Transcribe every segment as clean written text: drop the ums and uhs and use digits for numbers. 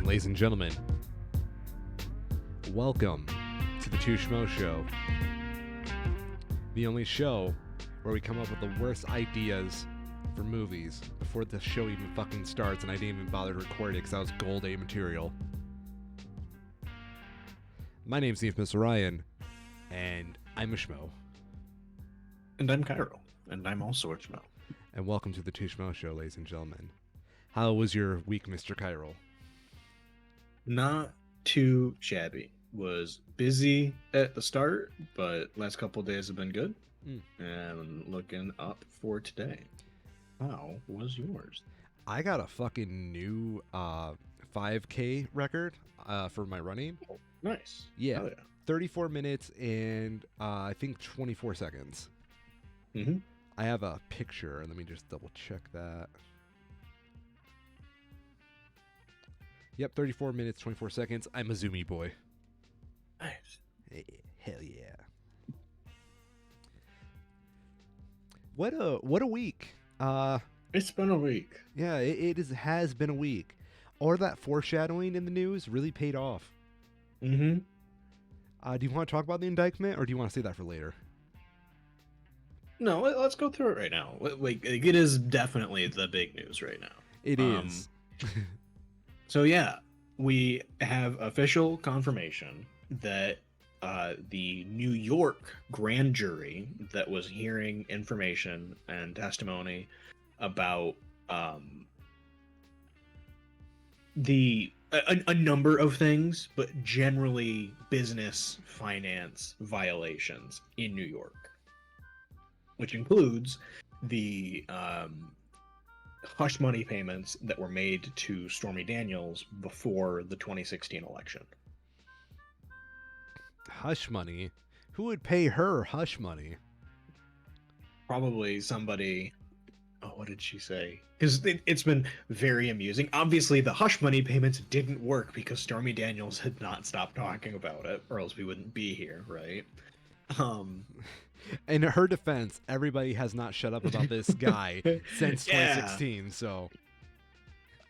ladies and gentlemen. Welcome to the Schmoes Show. The only show where we come up with the worst ideas for movies before the show even fucking starts, and I didn't even bother to record it because I was gold A material. My name's Mr. Ryan, and I'm a Schmo. And I'm Cairo, and I'm also a Schmo. And welcome to the Schmoes Show, ladies and gentlemen. How was your week, Mr. Cairo? Not too shabby. Was busy at the start, but last couple of days have been good. And looking up for today. How was yours? I got a fucking new 5K record for my running. Oh, nice. Yeah, Oh, 34 minutes and I think 24 seconds. Mm-hmm. I have a picture. Let me just double check that. Yep, 34 minutes, 24 seconds. I'm a zoomy boy. Nice. Hey, hell yeah. What a week. It's been a week. Yeah, it has been a week. All that foreshadowing in the news really paid off. Mm-hmm. Do you want to talk about the indictment, or do you want to save that for later? No, let's go through it right now. Like, it is definitely the big news right now. It is. So yeah, we have official confirmation that the New York grand jury that was hearing information and testimony about a number of things, but generally business finance violations in New York, which includes the hush money payments that were made to Stormy Daniels before the 2016 election. Hush money? Who would pay her hush money? Probably somebody. Oh, what did she say? Because it's been very amusing. Obviously, the hush money payments didn't work because Stormy Daniels had not stopped talking about it, or else we wouldn't be here, right? In her defense, everybody has not shut up about this guy since 2016, so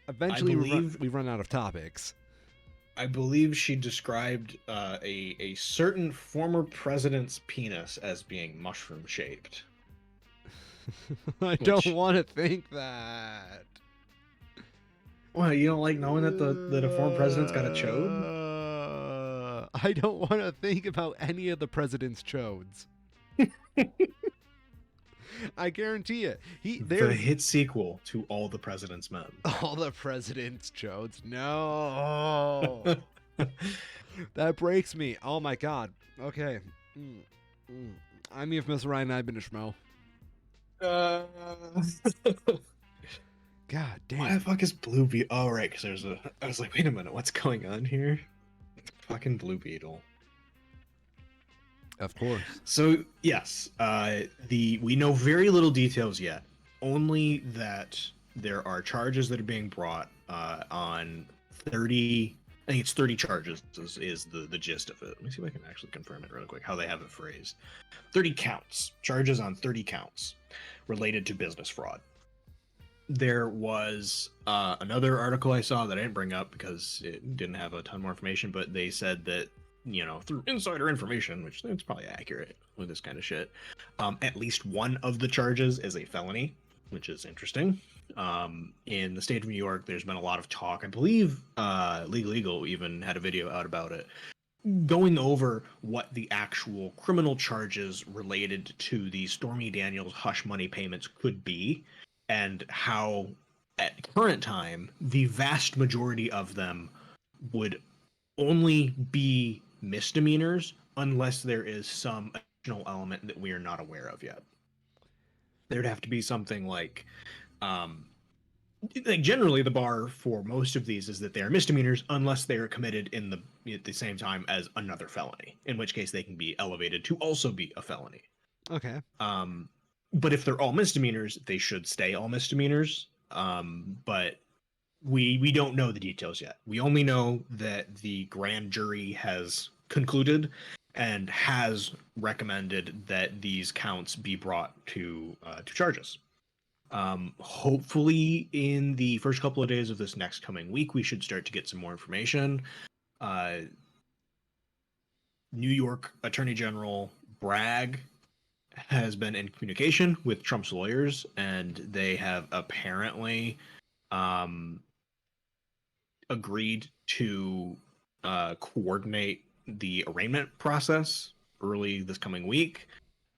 eventually we run out of topics. I believe she described a certain former president's penis as being mushroom-shaped. I don't want to think that. Well, you don't like knowing that the former president's got a chode? I don't want to think about any of the president's chodes. I guarantee it. The hit sequel to All the President's Men. All the President's chodes. No. That breaks me. Oh my god. Okay. I'm Mr. Ryan, and I've been a Schmo. God damn. Why the fuck is Blue Beetle? Oh, right, because I was like, wait a minute, what's going on here? Fucking Blue Beetle. Of course. So yes, we know very little details yet. Only that there are charges that are being brought on 30. I think it's 30 charges is the gist of it. Let me see if I can actually confirm it real quick. How they have it phrased: 30 counts, charges on 30 counts related to business fraud. There was another article I saw that I didn't bring up because it didn't have a ton more information, but they said that, through insider information, which it's probably accurate with this kind of shit, at least one of the charges is a felony, which is interesting. In the state of New York, there's been a lot of talk. I believe Legal even had a video out about it, going over what the actual criminal charges related to the Stormy Daniels hush money payments could be, and how at current time the vast majority of them would only be misdemeanors unless there is some additional element that we are not aware of yet. There'd have to be something like generally the bar for most of these is that they are misdemeanors unless they are committed at the same time as another felony, in which case they can be elevated to also be a felony. Okay. But if they're all misdemeanors, they should stay all misdemeanors. But we don't know the details yet. We only know that the grand jury has concluded and has recommended that these counts be brought to charges. Hopefully, in the first couple of days of this next coming week, we should start to get some more information. Uh, New York Attorney General Bragg has been in communication with Trump's lawyers, and they have apparently um, agreed to coordinate the arraignment process early this coming week.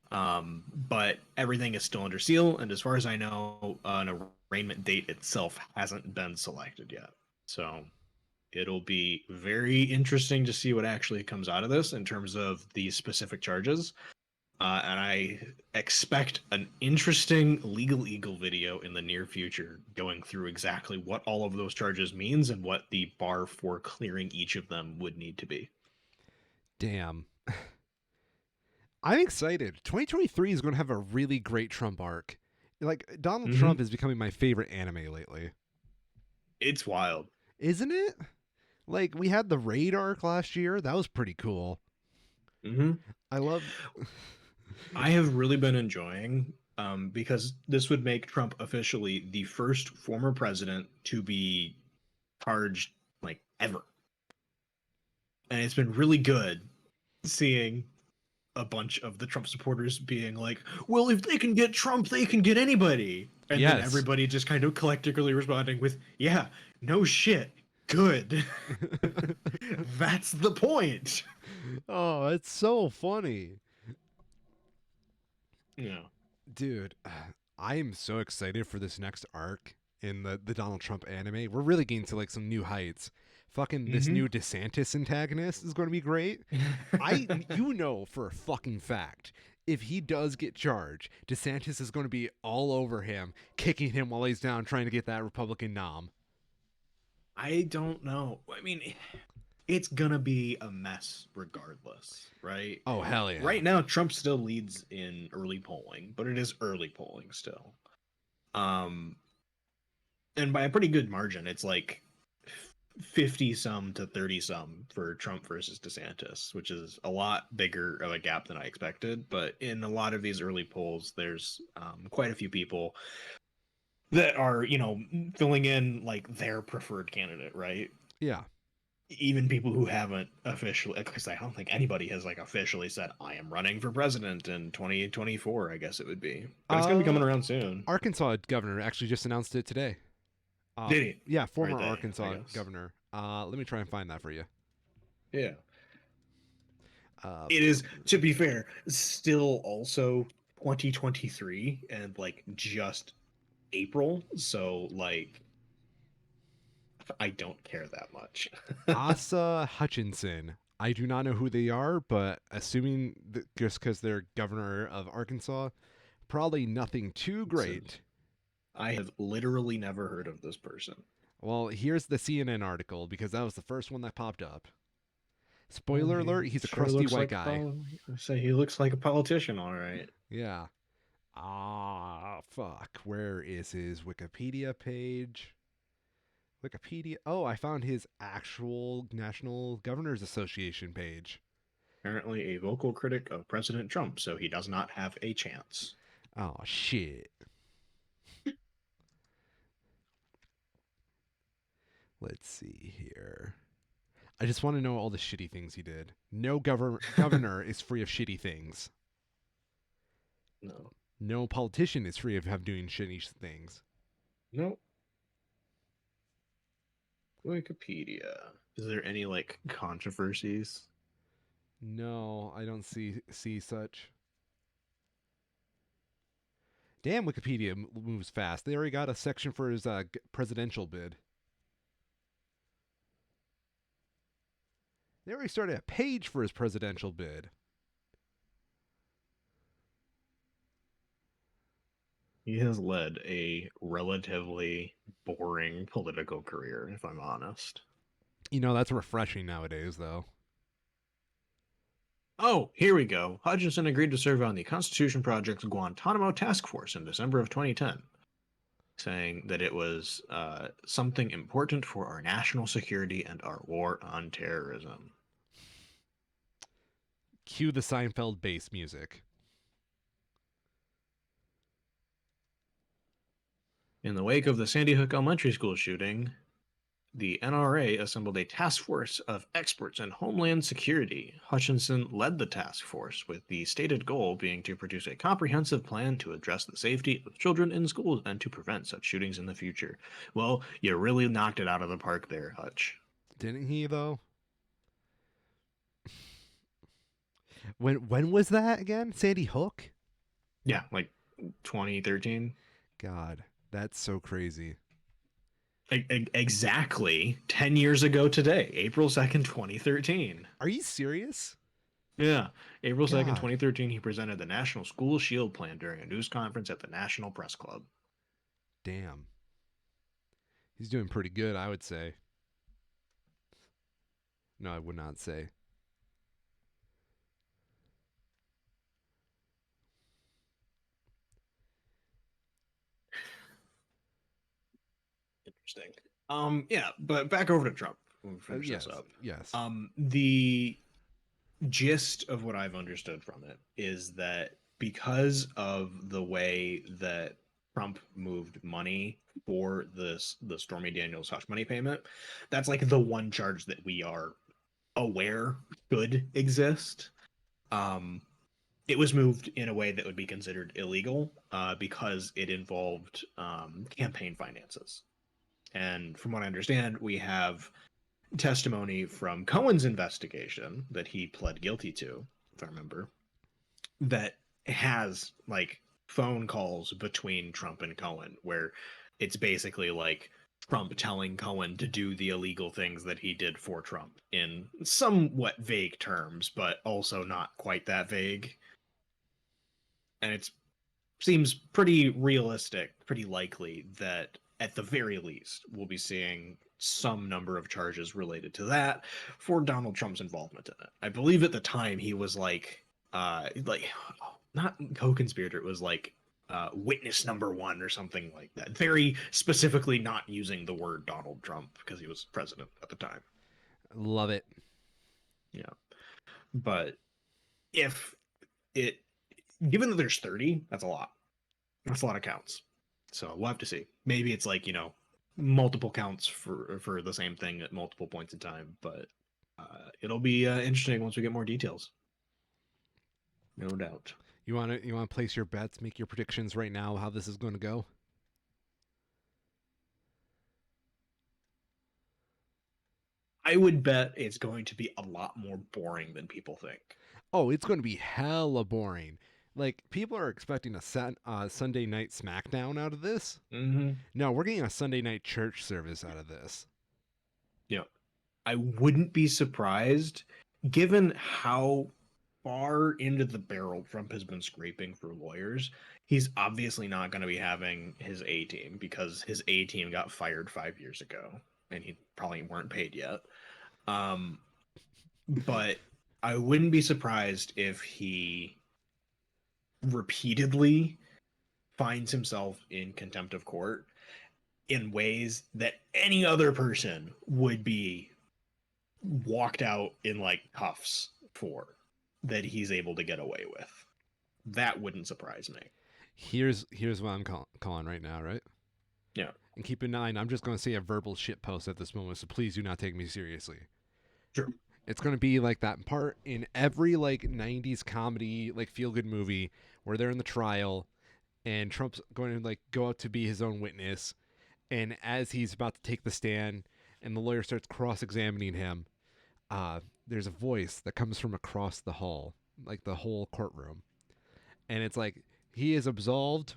But everything is still under seal, and as far as I know, an arraignment date itself hasn't been selected yet. So it'll be very interesting to see what actually comes out of this in terms of the specific charges. And I expect an interesting Legal Eagle video in the near future going through exactly what all of those charges means and what the bar for clearing each of them would need to be. Damn. I'm excited. 2023 is going to have a really great Trump arc. Like, Donald Mm-hmm. Trump is becoming my favorite anime lately. It's wild. Isn't it? Like, we had the Raid arc last year. That was pretty cool. Mm-hmm. I love. I have really been enjoying because this would make Trump officially the first former president to be charged like ever. And it's been really good seeing a bunch of the Trump supporters being like, well, if they can get Trump, they can get anybody. And then Yes. everybody just kind of collectively responding with, yeah, no shit. Good. That's the point. Oh, it's so funny. Yeah. Dude, I am so excited for this next arc in the Donald Trump anime. We're really getting to like some new heights. Fucking this Mm-hmm. new DeSantis antagonist is going to be great. You know for a fucking fact, if he does get charged, DeSantis is going to be all over him, kicking him while he's down, trying to get that Republican nom. I don't know. I mean, it's gonna be a mess regardless, right? Oh hell yeah! Right now, Trump still leads in early polling, but it is early polling still. Um, and by a pretty good margin, it's like 50 some to 30 some for Trump versus DeSantis, which is a lot bigger of a gap than I expected. But in a lot of these early polls, there's quite a few people that are, filling in like their preferred candidate, right? Yeah. Even people who haven't officially, because I don't think anybody has like officially said I am running for president in 2024. I guess it would be, but it's gonna be coming Uh, around soon. Arkansas governor actually just announced it today. Did he? Yeah, Or former they? I Arkansas guess. governor. Let me try and find that for you. Yeah. Uh, It is, to be fair, still also 2023 and like just April. So like, I don't care that much. Asa Hutchinson. I do not know who they are, but assuming that just because they're governor of Arkansas, probably nothing too So great. I have literally never heard of this person. Well, here's the CNN article because that was the first one that popped up. Well, Spoiler he alert, he's a sure crusty looks white like guy. say he looks like a politician, all right. Yeah. Ah, fuck. Where is his Wikipedia page? Wikipedia. Oh, I found his actual National Governors Association page. Apparently a vocal critic of President Trump, so he does not have a chance. Oh, shit. Let's see here. I just want to know all the shitty things he did. No governor is free of shitty things. No. No politician is free of doing shitty things. No. Wikipedia. Is there any like controversies? No, I don't see such. Damn, Wikipedia moves fast. They already got a section for his presidential bid. They already started a page for his presidential bid. He has led a relatively boring political career, if I'm honest. You know, that's refreshing nowadays, though. Oh, here we go. Hutchinson agreed to serve on the Constitution Project's Guantanamo Task Force in December of 2010, saying that it was something important for our national security and our war on terrorism. Cue the Seinfeld bass music. In the wake of the Sandy Hook Elementary School shooting, the NRA assembled a task force of experts in homeland security. Hutchinson led the task force, with the stated goal being to produce a comprehensive plan to address the safety of children in schools and to prevent such shootings in the future. Well, you really knocked it out of the park there, Hutch. Didn't he though? When was that again? Sandy Hook? Yeah, like 2013. God, that's so crazy. Exactly 10 years ago today, April 2nd, 2013. Are you serious? Yeah, April 2nd, God, 2013, he presented the National School Shield Plan during a news conference at the National Press Club. damn. He's doing pretty good, I would say. No, I would not say. Interesting. Yeah, but back over to Trump. We'll Oh finish this yes, up. yes. The gist of what I've understood from it is that because of the way that Trump moved money for the Stormy Daniels hush money payment, that's like the one charge that we are aware should exist. Um, it was moved in a way that would be considered illegal because it involved campaign finances. And from what I understand, we have testimony from Cohen's investigation that he pled guilty to, if I remember, that has like phone calls between Trump and Cohen where it's basically like Trump telling Cohen to do the illegal things that he did for Trump in somewhat vague terms, but also not quite that vague. And it seems pretty realistic, pretty likely that at the very least we'll be seeing some number of charges related to that for Donald Trump's involvement in it. I believe at the time he was like not co-conspirator, it was like witness number one or something like that. Very specifically not using the word Donald Trump because he was president at the time. Love it. Yeah. But if it given that there's 30, that's a lot. That's a lot of counts. So we'll have to see. Maybe it's like, multiple counts for the same thing at multiple points in time, but it'll be interesting once we get more details. No doubt. You want to place your bets, make your predictions right now how this is going to go? I would bet it's going to be a lot more boring than people think. Oh, it's going to be hella boring. Like people are expecting a Sunday night SmackDown out of this. Mm-hmm. No, we're getting a Sunday night church service out of this. You know, I wouldn't be surprised given how far into the barrel Trump has been scraping for lawyers. He's obviously not going to be having his A team because his A team got fired 5 years ago and he probably weren't paid yet. Um, but I wouldn't be surprised if he repeatedly finds himself in contempt of court in ways that any other person would be walked out in like cuffs for that he's able to get away with. That wouldn't surprise me. Here's what I'm calling right now, right? Yeah. And keep in mind, I'm just going to say a verbal shit post at this moment, so please do not take me seriously. Sure. It's going to be like that part in every like 90s comedy, like feel good movie where they're in the trial and Trump's going to like go out to be his own witness. And as he's about to take the stand and the lawyer starts cross examining him, there's a voice that comes from across the hall, like the whole courtroom. And it's like, he is absolved,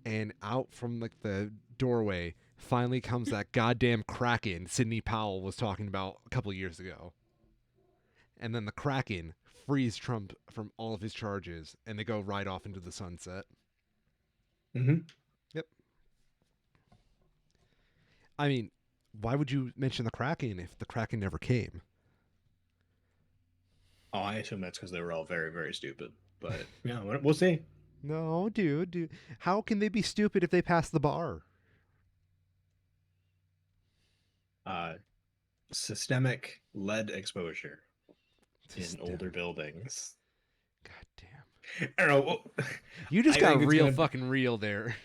and out from like the doorway finally comes that goddamn Kraken Sidney Powell was talking about a couple years ago. And then the Kraken frees Trump from all of his charges, and they go right off into the sunset. Mm-hmm. Yep. I mean, why would you mention the Kraken if the Kraken never came? Oh, I assume that's because they were all very, very stupid. But yeah, we'll see. No, dude. How can they be stupid if they pass the bar? Uh, Systemic lead exposure in older Systemic. buildings. God damn. I don't know. You just I got think it's real gonna. fucking real there.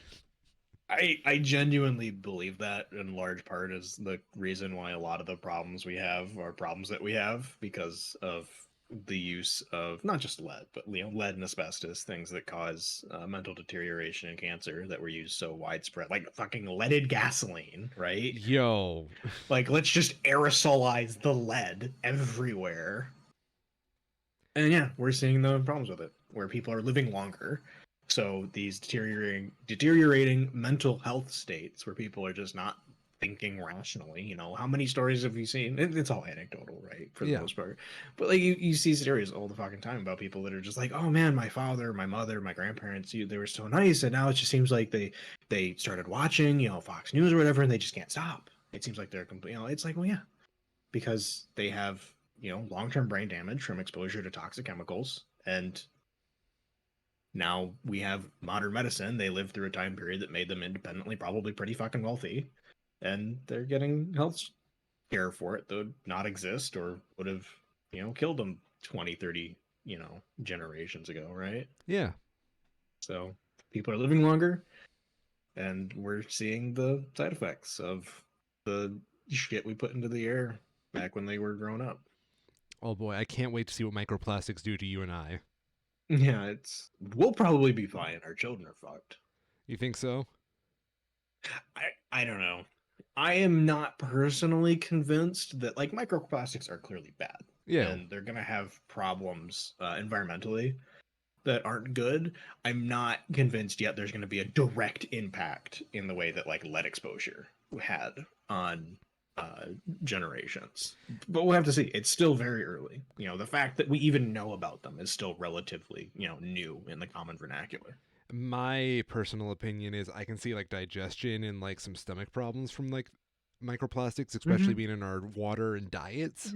I genuinely believe that in large part is the reason why a lot of the problems we have are problems that we have because of the use of not just lead, but lead and asbestos, things that cause mental deterioration and cancer that were used so widespread, like fucking leaded gasoline, right? Yo, Like let's just aerosolize the lead everywhere. And yeah, we're seeing the problems with it, where people are living longer. So these deteriorating mental health states where people are just not thinking rationally. How many stories have you seen? It's all anecdotal, right, for the yeah, most part. But like you see stories all the fucking time about people that are just like, oh man, my father, my mother, my grandparents, they were so nice, and now it just seems like they started watching, Fox News or whatever, and they just can't stop. It seems like they're complete. It's like, well, yeah, because they have long-term brain damage from exposure to toxic chemicals, and now we have modern medicine. They lived through a time period that made them independently probably pretty fucking wealthy, and they're getting health care for it that would not exist or would have killed them 20, 30 generations ago, right? yeah. So people are living longer, and we're seeing the side effects of the shit we put into the air back when they were growing up. Oh boy, I can't wait to see what microplastics do to you and I. Yeah, we'll probably be fine. Our children are fucked. You think so? I don't know. I am not personally convinced that like microplastics are clearly bad Yeah. and they're gonna have problems environmentally that aren't good. I'm not convinced yet there's gonna be a direct impact in the way that like lead exposure had on uh, generations. But we'll have to see. It's still very early. The fact that we even know about them is still relatively new in the common vernacular. My personal opinion is I can see like digestion and like some stomach problems from like microplastics, especially Mm-hmm. being in our water and diets.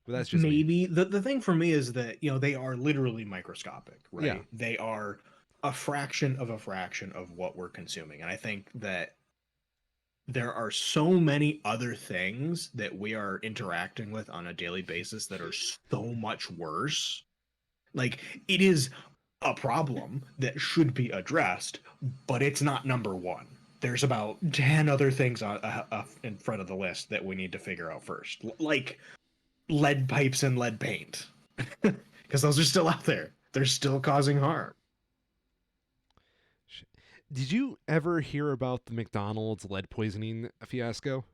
But that's just me. Maybe the thing for me is that they are literally microscopic, Yeah. right? They are a fraction of a fraction of what we're consuming, and I think that there are so many other things that we are interacting with on a daily basis that are so much worse. Like it is a problem that should be addressed, but it's not number one. There's about 10 other things in front of the list that we need to figure out first, like lead pipes and lead paint, because those are still out there. They're still causing harm. Did you ever hear about the McDonald's lead poisoning fiasco?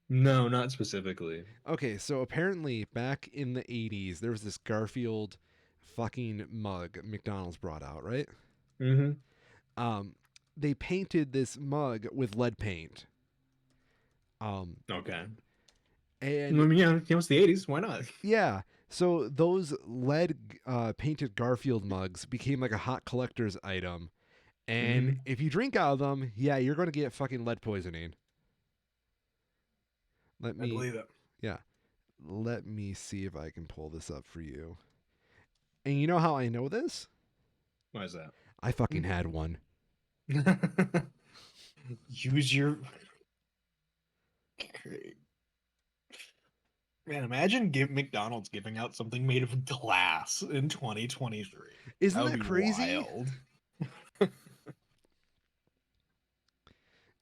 No, not specifically. Okay, so apparently back in the 80s, there was this Garfield fucking mug McDonald's brought out, right? Mm-hmm. Um, they painted this mug with lead paint. Um, Okay. I and mean, yeah, it's the '80s. Why not? yeah, so those lead painted Garfield mugs became like a hot collector's item. And Mm-hmm. if you drink out of them, yeah, you're going to get fucking lead poisoning. Let I me, believe it. yeah, let me see if I can pull this up for you. And you know how I know this? Why is that? I fucking had one. Use your. Man, imagine McDonald's giving out something made of glass in 2023. Isn't That would that be crazy? wild.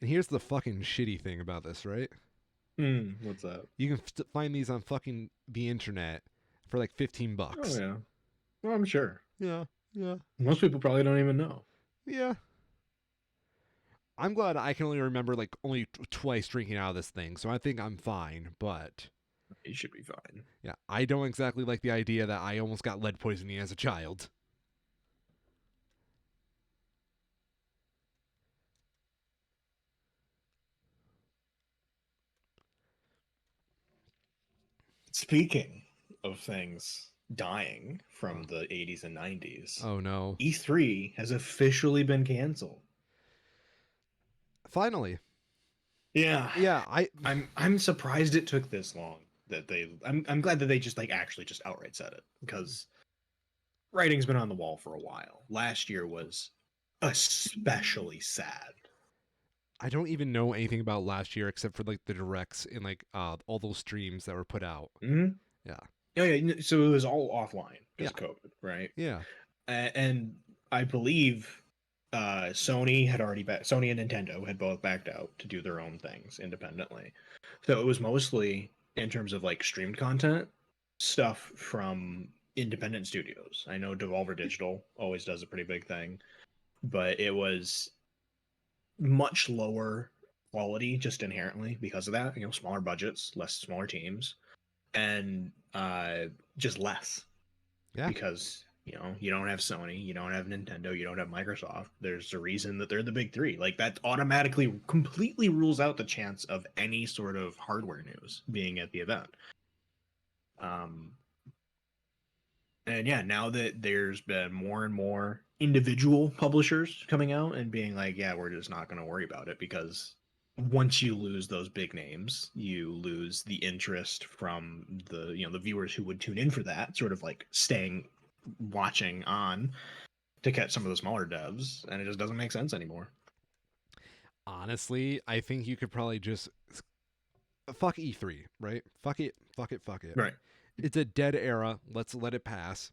And here's the fucking shitty thing about this, right? What's that? You can find these on fucking the internet for like 15 Oh bucks. yeah. Well, I'm sure. Yeah, yeah, Most people probably don't even know. yeah. I'm glad I can only remember like only twice drinking out of this thing, so I think I'm fine. But You should be fine. yeah, I don't exactly like the idea that I almost got lead poisoning as a child. Speaking of things dying from Oh, the 80s and 90s, oh no. E3 has officially been canceled. Finally. Yeah. Yeah, I I'm surprised it took this long that I'm glad that they just like actually just outright said it because writing's been on the wall for a while. Last year was especially sad. I don't even know anything about last year except for like the directs and like all those streams that were put out. Mm-hmm. Yeah. Oh yeah, so it was all offline because Yeah. of COVID, right? Yeah. And I believe Sony and Nintendo had both backed out to do their own things independently. So it was mostly in terms of like streamed content stuff from independent studios. I know Devolver Digital always does a pretty big thing, but it was much lower quality just inherently because of that. Smaller budgets, smaller teams, and just less Yeah. because you don't have Sony, you don't have Nintendo, you don't have Microsoft. There's a reason that they're the big three. Like that automatically completely rules out the chance of any sort of hardware news being at the event. Um, and yeah, now that there's been more and more individual publishers coming out and being like, yeah, we're just not going to worry about it because once you lose those big names, you lose the interest from the viewers who would tune in for that, sort of like staying watching on to catch some of the smaller devs, and it just doesn't make sense anymore. Honestly, I think you could probably just fuck E3, right? Fuck it, fuck it, fuck it. Right. It's a dead era. Let's let it pass.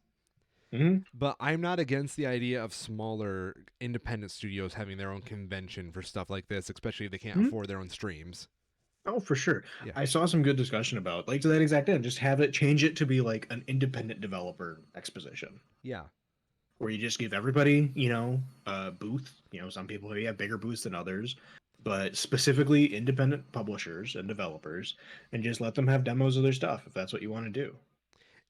Mm-hmm. But I'm not against the idea of smaller independent studios having their own convention for stuff like this, especially if they can't Mm-hmm. afford their own streams. Oh, for sure. Yeah. I saw some good discussion about like to that exact end. Just have it change it to be like an independent developer exposition Yeah. where you just give everybody, a booth. Some people maybe have bigger booths than others, but specifically independent publishers and developers, and just let them have demos of their stuff if that's what you want to do.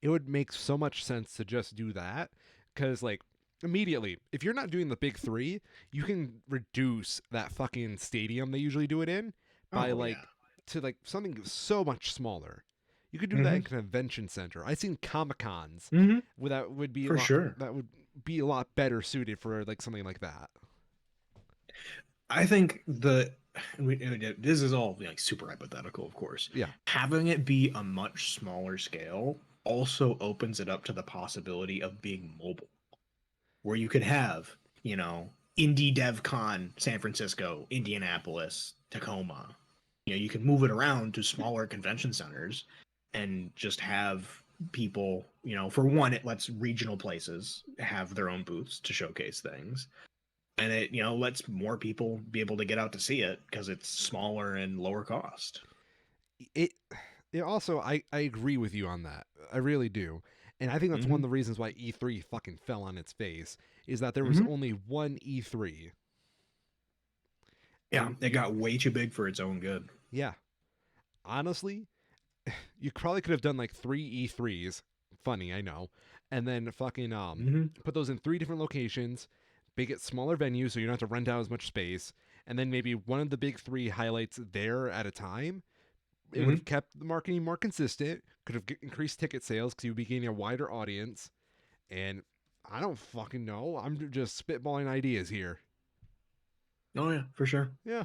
It would make so much sense to just do that because, like, immediately, if you're not doing the big three, you can reduce that fucking stadium they usually do it in by, Oh like, yeah. to, like, something so much smaller. You could do that Mm-hmm. in convention center. I've seen Comic Cons Mm-hmm. that would be a For lot, sure. that would be a lot better suited for like something like that. I think this is all like super hypothetical, of course. Yeah. Having it be a much smaller scale also opens it up to the possibility of being mobile, where you could have, Indie Dev Con, San Francisco, Indianapolis, Tacoma. You can move it around to smaller convention centers and just have people, for one, it lets regional places have their own booths to showcase things, and it lets more people be able to get out to see it because it's smaller and lower cost. It it also I agree with you on that. I really do. And I think that's one Mm-hmm. of the reasons why E3 fucking fell on its face is that there was Mm-hmm. only one E3. Yeah, And it got way too big for its own good. yeah, honestly, you probably could have done like 3 E3s. Funny, I know. And then fucking Mm-hmm. put those in 3 different locations, make it smaller venues so you don't have to rent out as much space, and then maybe one of the big 3 highlights there at a time. It would Mm-hmm. have kept the marketing more consistent, could have increased ticket sales because you would be gaining a wider audience. And I don't fucking know. I'm just spitballing ideas here. Oh yeah, for sure. Yeah.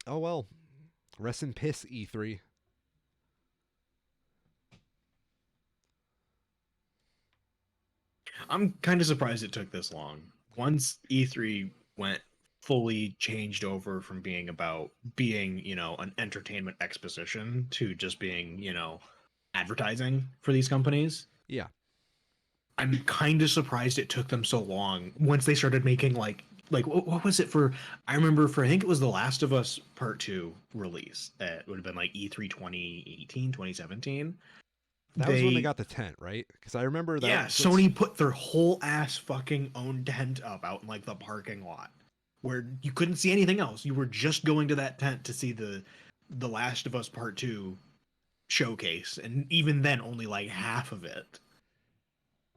Oh well. Rest in piss, E3. I'm kind of surprised it took this long. Once E3 went fully changed over from being about being, an entertainment exposition to just being, advertising for these companies. Yeah. I'm kind of surprised it took them so long once they started making like what was it for? I remember for I think it was The Last of Us Part 2 release. It would have been like E3 2018, 2017. That was when they They got the tent, right? Because I remember that. Yeah, Sony put their whole ass fucking own tent up out in like the parking lot where you couldn't see anything else. You were just going to that tent to see the Last of Us Part 2 showcase, and even then only like half of it.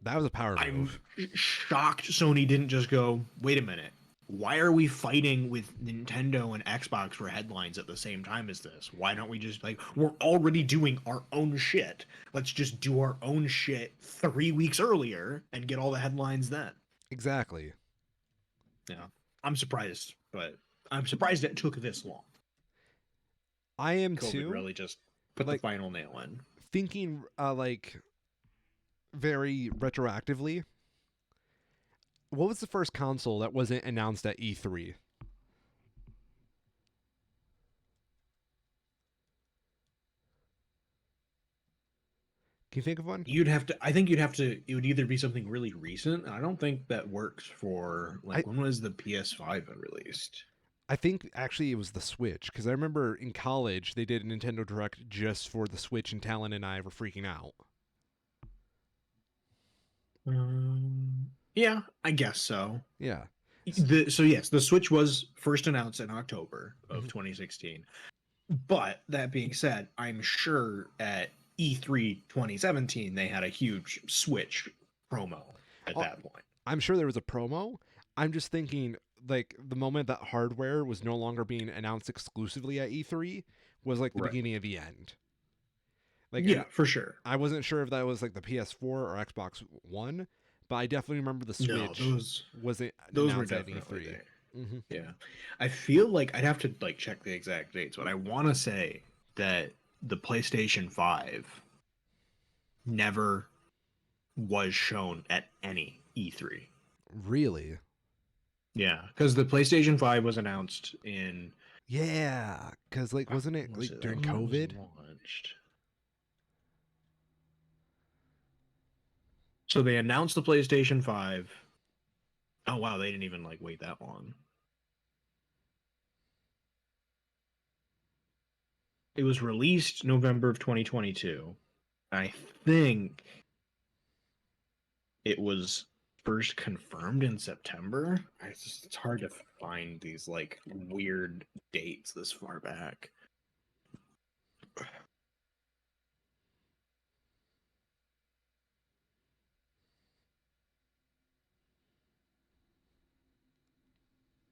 That was a power I'm move. shocked Sony didn't just go, wait a minute. Why are we fighting with Nintendo and Xbox for headlines at the same time as this? Why don't we just we're already doing our own shit. Let's just do our own shit 3 weeks earlier and get all the headlines then. Exactly. Yeah. I'm surprised, but I'm surprised it took this long. I am COVID too. really just put Like, the final nail in. thinking like very retroactively. What was the first console that wasn't announced at E3? Can you think of one? You'd have to. I think you'd have to. It would either be something really recent. I don't think that works for I like when was the PS5 released? I think actually it was the Switch because I remember in college they did a Nintendo Direct just for the Switch, and Talon and I were freaking out. Yeah, I guess so. Yeah. So yes, the Switch was first announced in October of Mhm. 2016. But that being said, I'm sure at E3 2017 they had a huge Switch promo at Oh, that point. I'm sure there was a promo. I'm just thinking like the moment that hardware was no longer being announced exclusively at E3 was like the Right. beginning of the end. Like, and Yeah, for sure. I wasn't sure if that was like the PS4 or Xbox One, but I definitely remember the No, Switch wasn't those were announced at definitely E3. there. Hmm. Yeah. I feel like I'd have to like check the exact dates, but I want to say that the PlayStation 5 never was shown at any E3. Really? Yeah, because the PlayStation 5 was announced in Yeah, because like wasn't it when was like it? during When it was COVID? launched. So they announced the PlayStation 5. Oh wow, they didn't even like wait that long. It was released November of 2022. I think it was first confirmed in September. It's hard to find these like weird dates this far back.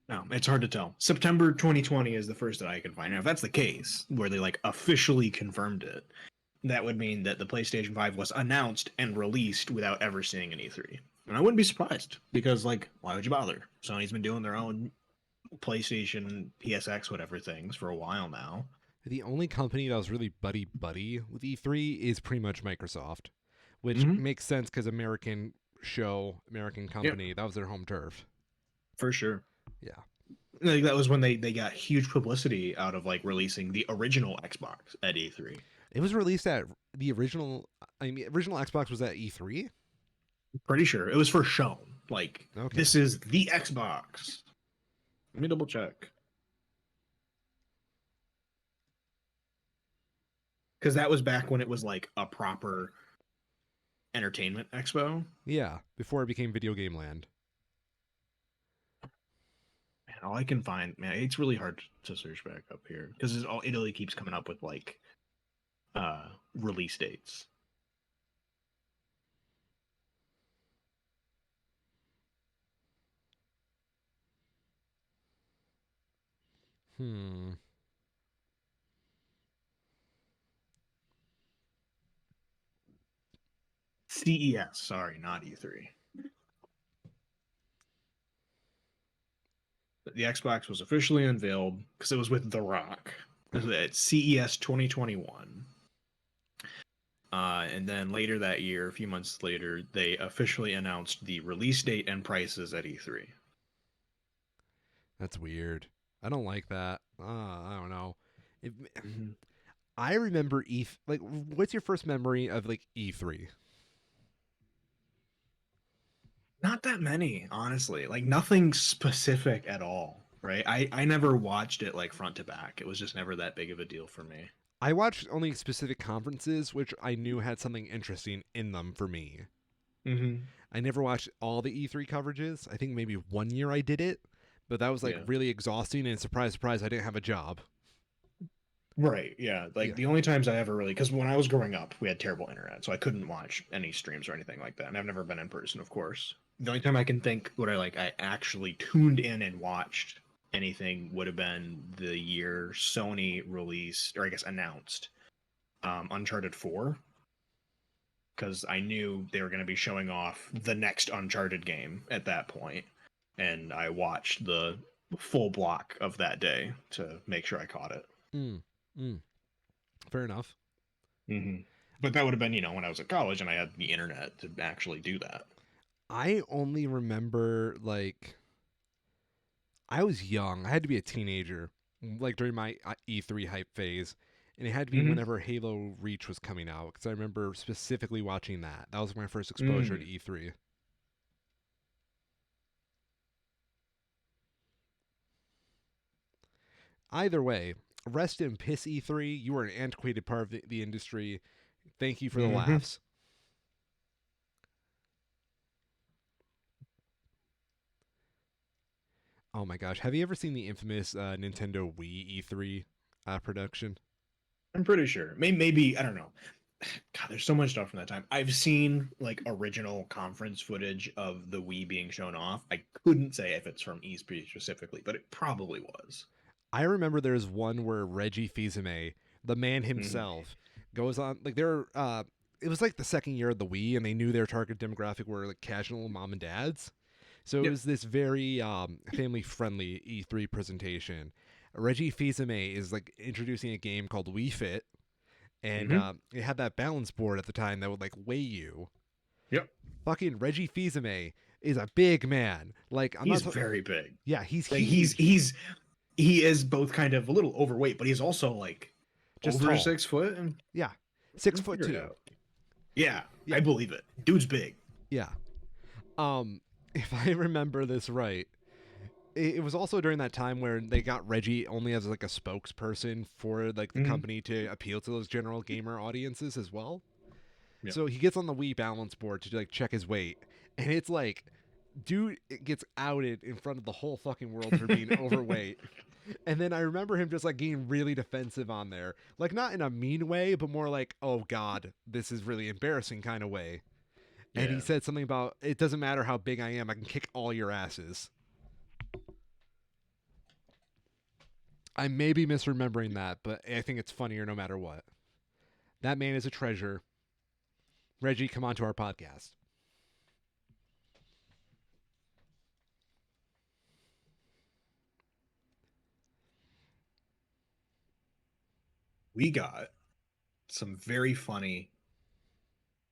No, it's hard to tell. September 2020 is the first that I can find. Now, if that's the case, where they like officially confirmed it, that would mean that the PlayStation 5 was announced and released without ever seeing an E3. And I wouldn't be surprised because, like, why would you bother? Sony's been doing their own PlayStation, PSX, whatever things for a while now. The only company that was really buddy buddy with E3 is pretty much Microsoft, which Mm-hmm. makes sense because American show, American Yep, company, that was their home turf. for sure. Yeah. Like that was when they got huge publicity out of like releasing the original Xbox at E3. It was released at the original. I mean, original Xbox was at E3. Pretty sure it was for shown. Like Okay. this is the Xbox. Let me double check because that was back when it was like a proper entertainment expo. Yeah, before it became Video Game Land. Man, all I can find, man, it's really hard to search back up here because it Italy keeps coming up with like release dates. Hmm. CES, sorry, not E3. The Xbox was officially unveiled because it was with The Rock. It was at CES 2021. And then later that year, a few months later, they officially announced the release date and prices at E3. That's weird. I don't like that. I don't know. If, Mhm. I remember like what's your first memory of like E3? Not that many, honestly. Like nothing specific at all, right? I never watched it like front to back. It was just never that big of a deal for me. I watched only specific conferences which I knew had something interesting in them for me. Mm-hmm. I never watched all the E3 coverages. I think maybe one year I did it, but that was like Yeah. really exhausting and surprise surprise I didn't have a job. Right. Yeah. Like Yeah. the only times I ever really, because when I was growing up, we had terrible internet, so I couldn't watch any streams or anything like that. And I've never been in person, of course. The only time I can think what I actually tuned in and watched anything would have been the year Sony released, or I guess announced, Uncharted 4, because I knew they were going to be showing off the next Uncharted game at that point, and I watched the full block of that day to make sure I caught it. Mm, mm, fair enough. But that would have been, when I was at college and I had the internet to actually do that. I only remember like I was young. I had to be a teenager, like during my E3 hype phase, And it had to be Hmm. whenever Halo Reach was coming out because I remember specifically watching that. That was my first exposure to Mm. E3. Either way, rest in piss E3. You were an antiquated part of the industry. Thank you for the Hmm. laughs. Oh my gosh, have you ever seen the infamous Nintendo Wii E3 production? I'm pretty sure. Maybe I don't know. God, there's so much stuff from that time. I've seen like original conference footage of the Wii being shown off. I couldn't say if it's from E3 specifically, but it probably was. I remember there's one where Reggie Fils-Aimé, the man Hmm. himself, goes on like they're it was like the second year of the Wii and they knew their target demographic were like casual mom and dads. So it Yep. was this very family friendly E3 presentation. Reggie Fils-Aimé is like introducing a game called Wii Fit and Hmm. it had that balance board at the time that would like weigh you. Yep. Fucking Reggie Fils-Aimé is a big man. Like I'm not He's very big. yeah, he's Like huge. he is both kind of a little overweight, but he's also like Just over tall. 6 foot and Yeah. Six we'll foot figure it two. out. Yeah, Yeah. I believe it. Dude's big. Yeah. Um, if I remember this right, it was also during that time where they got Reggie only as like a spokesperson for like the Hmm. company to appeal to those general gamer audiences as well. Yeah. So he gets on the Wii balance board to like check his weight, and it's like, dude, it gets outed in front of the whole fucking world for being overweight. And then I remember him just like getting really defensive on there, like not in a mean way, but more like, oh god, this is really embarrassing kind of way. And he Yeah. said something about it doesn't matter how big I am, I can kick all your asses. I may be misremembering that, but I think it's funnier no matter what. That man is a treasure. Reggie, come on to our podcast. We got some very funny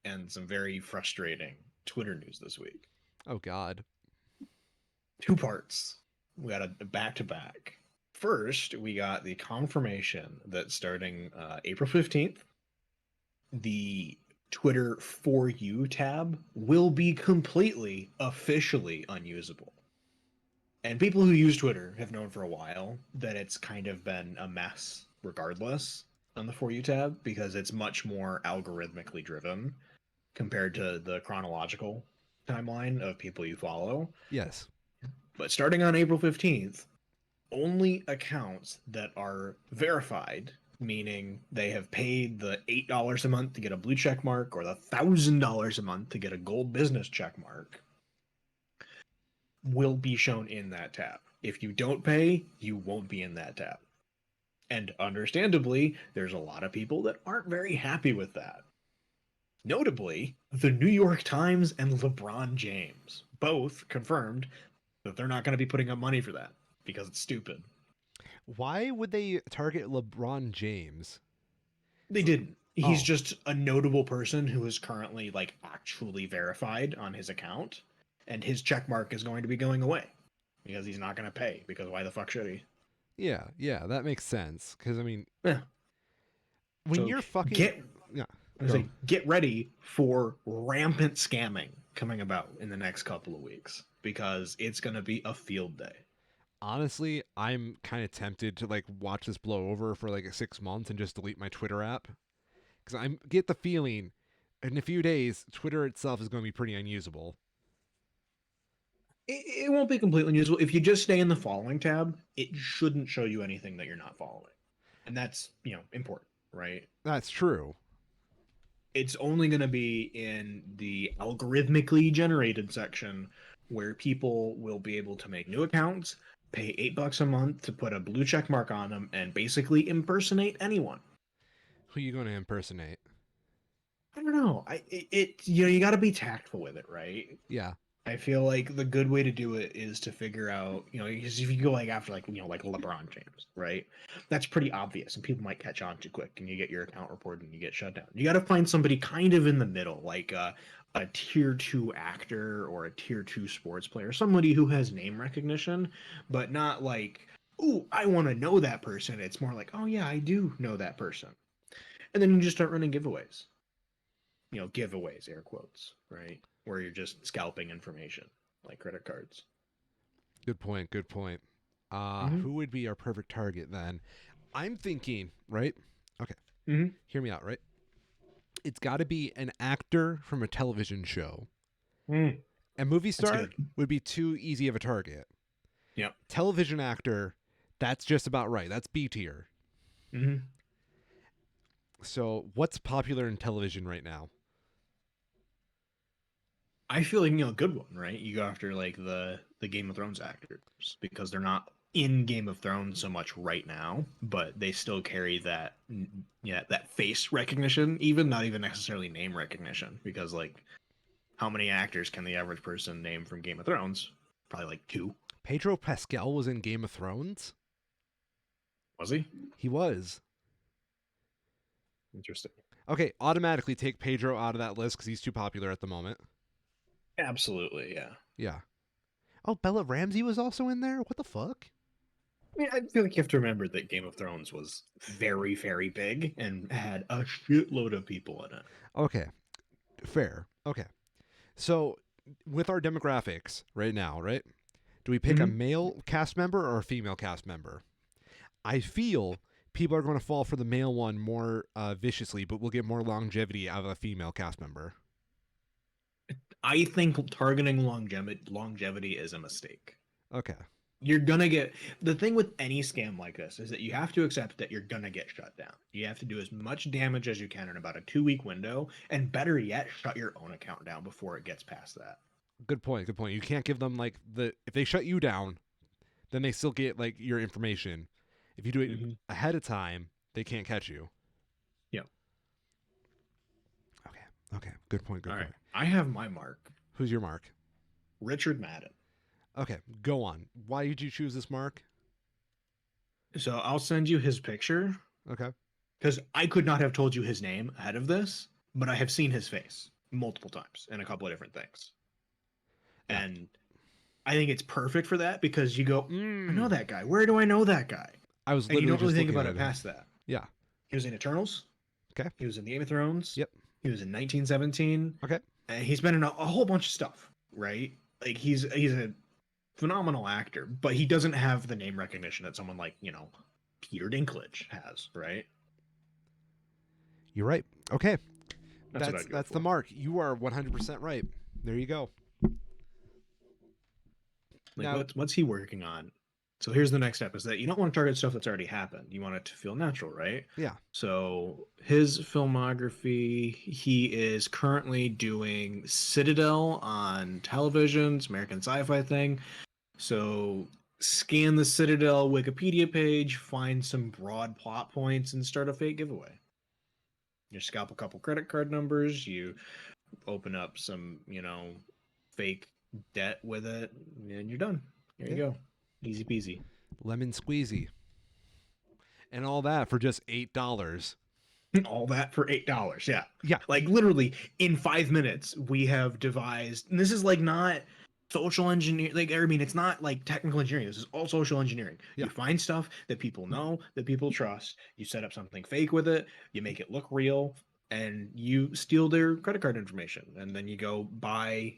and some very frustrating Twitter news this week. Oh God. Two parts. We got a back to back. First, we got the confirmation that starting April 15th, the Twitter For You tab will be completely, officially unusable. And people who use Twitter have known for a while that it's kind of been a mess regardless on the For You tab because it's much more algorithmically driven compared to the chronological timeline of people you follow. Yes. But starting on April 15th, only accounts that are verified, meaning they have paid the $8 a month to get a blue check mark or the $1,000 a month to get a gold business check mark, will be shown in that tab. If you don't pay, you won't be in that tab. And understandably, there's a lot of people that aren't very happy with that. Notably, the New York Times and LeBron James both confirmed that they're not going to be putting up money for that because it's stupid. Why would they target LeBron James? They didn't. He's Oh, just a notable person who is currently like actually verified on his account, and his check mark is going to be going away because he's not going to pay. Because why the fuck should he? yeah, yeah, that makes sense. Because I mean, Yeah. when So you're fucking get yeah, I go. say get ready for rampant scamming coming about in the next couple of weeks because it's going to be a field day. Honestly, I'm kind of tempted to like watch this blow over for like 6 months and just delete my Twitter app because I get the feeling in a few days Twitter itself is going to be pretty unusable. It won't be completely usable if you just stay in the following tab. It shouldn't show you anything that you're not following, and that's important, right? That's true. It's only going to be in the algorithmically generated section where people will be able to make new accounts, pay $8 a month to put a blue check mark on them, and basically impersonate anyone. Who are you going to impersonate? I don't know. You got to be tactful with it, right? Yeah, I feel like the good way to do it is to figure out, because if you go like after like like LeBron James, right? That's pretty obvious, and people might catch on too quick, and you get your account reported and you get shut down. You got to find somebody kind of in the middle, like a tier 2 actor or a tier 2 sports player, somebody who has name recognition, but not like ooh, I want to know that person. It's more like, oh yeah, I do know that person. And then you just start running giveaways. Giveaways, air quotes, right? Where you're just scalping information like credit cards. Good point. Good point. Mm-hmm. Who would be our perfect target then? I'm thinking, right? Okay, Mm-hmm. hear me out, right? It's got to be an actor from a television show. Mm, A movie that's star good. would be too easy of a target. Yep. Television actor, that's just about right. That's B tier. Mm-hmm. So, what's popular in television right now? I feel like a good one, right? You go after like the Game of Thrones actors because they're not in Game of Thrones so much right now, but they still carry that yeah, that face recognition, even not even necessarily name recognition, because like how many actors can the average person name from Game of Thrones? Probably like two. Pedro Pascal was in Game of Thrones. Was he? He was. Interesting. Okay, automatically take Pedro out of that list because he's too popular at the moment. Absolutely, yeah. Yeah. Oh, Bella Ramsey was also in there? What the fuck? I mean, I feel like you have to remember that Game of Thrones was very, very big and had a shitload of people in it. Okay, fair. Okay. So, with our demographics right now, right? Do we pick a Mm-hmm. male cast member or a female cast member? I feel people are going to fall for the male one more viciously, but we'll get more longevity out of a female cast member. I think targeting longevity is a mistake. Okay. You're gonna get the thing with any scam like this is that you have to accept that you're gonna get shut down. You have to do as much damage as you can in about a 2 week window, and better yet, shut your own account down before it gets past that. Good point. Good point. You can't give them like if they shut you down, then they still get like your information. If you do it Mm-hmm. ahead of time, they can't catch you. Yeah. Okay. Okay. Good point. All Good right. point. I have my mark. Who's your mark? Richard Madden. Okay. Go on. Why did you choose this mark? So I'll send you his picture Okay. because I could not have told you his name ahead of this, but I have seen his face multiple times in a couple of different things. Yeah. And I think it's perfect for that because you go, I know Mm. that guy. Where do I know that guy? I was And you literally don't really just think looking about at it him. past that. Yeah. He was in Eternals. Okay. He was in Game of Thrones. Yep. He was in 1917. Okay. And he's been in a whole bunch of stuff, right? Like he's a phenomenal actor, but he doesn't have the name recognition that someone like, Peter Dinklage has, right? You're right. Okay. That's what I'd go That's for. the mark. You are 100% right. There you go. Like Now, what's he working on? So here's the next step is that you don't want to target stuff that's already happened. You want it to feel natural, right? yeah. So his filmography, he is currently doing Citadel on televisions, American Sci-Fi thing. So scan the Citadel Wikipedia page, find some broad plot points, and start a fake giveaway. You scalp a couple credit card numbers, you open up some, fake debt with it, and you're done. There you Yeah. go. Easy peasy. Lemon squeezy. And all that for just $8. All that for $8. Yeah. Yeah. Like literally in 5 minutes, we have devised, and this is like not social engineering. Like, I mean, it's not like technical engineering. This is all social engineering. Yeah. You find stuff that people know, that people trust. You set up something fake with it. You make it look real, and you steal their credit card information. And then you go buy,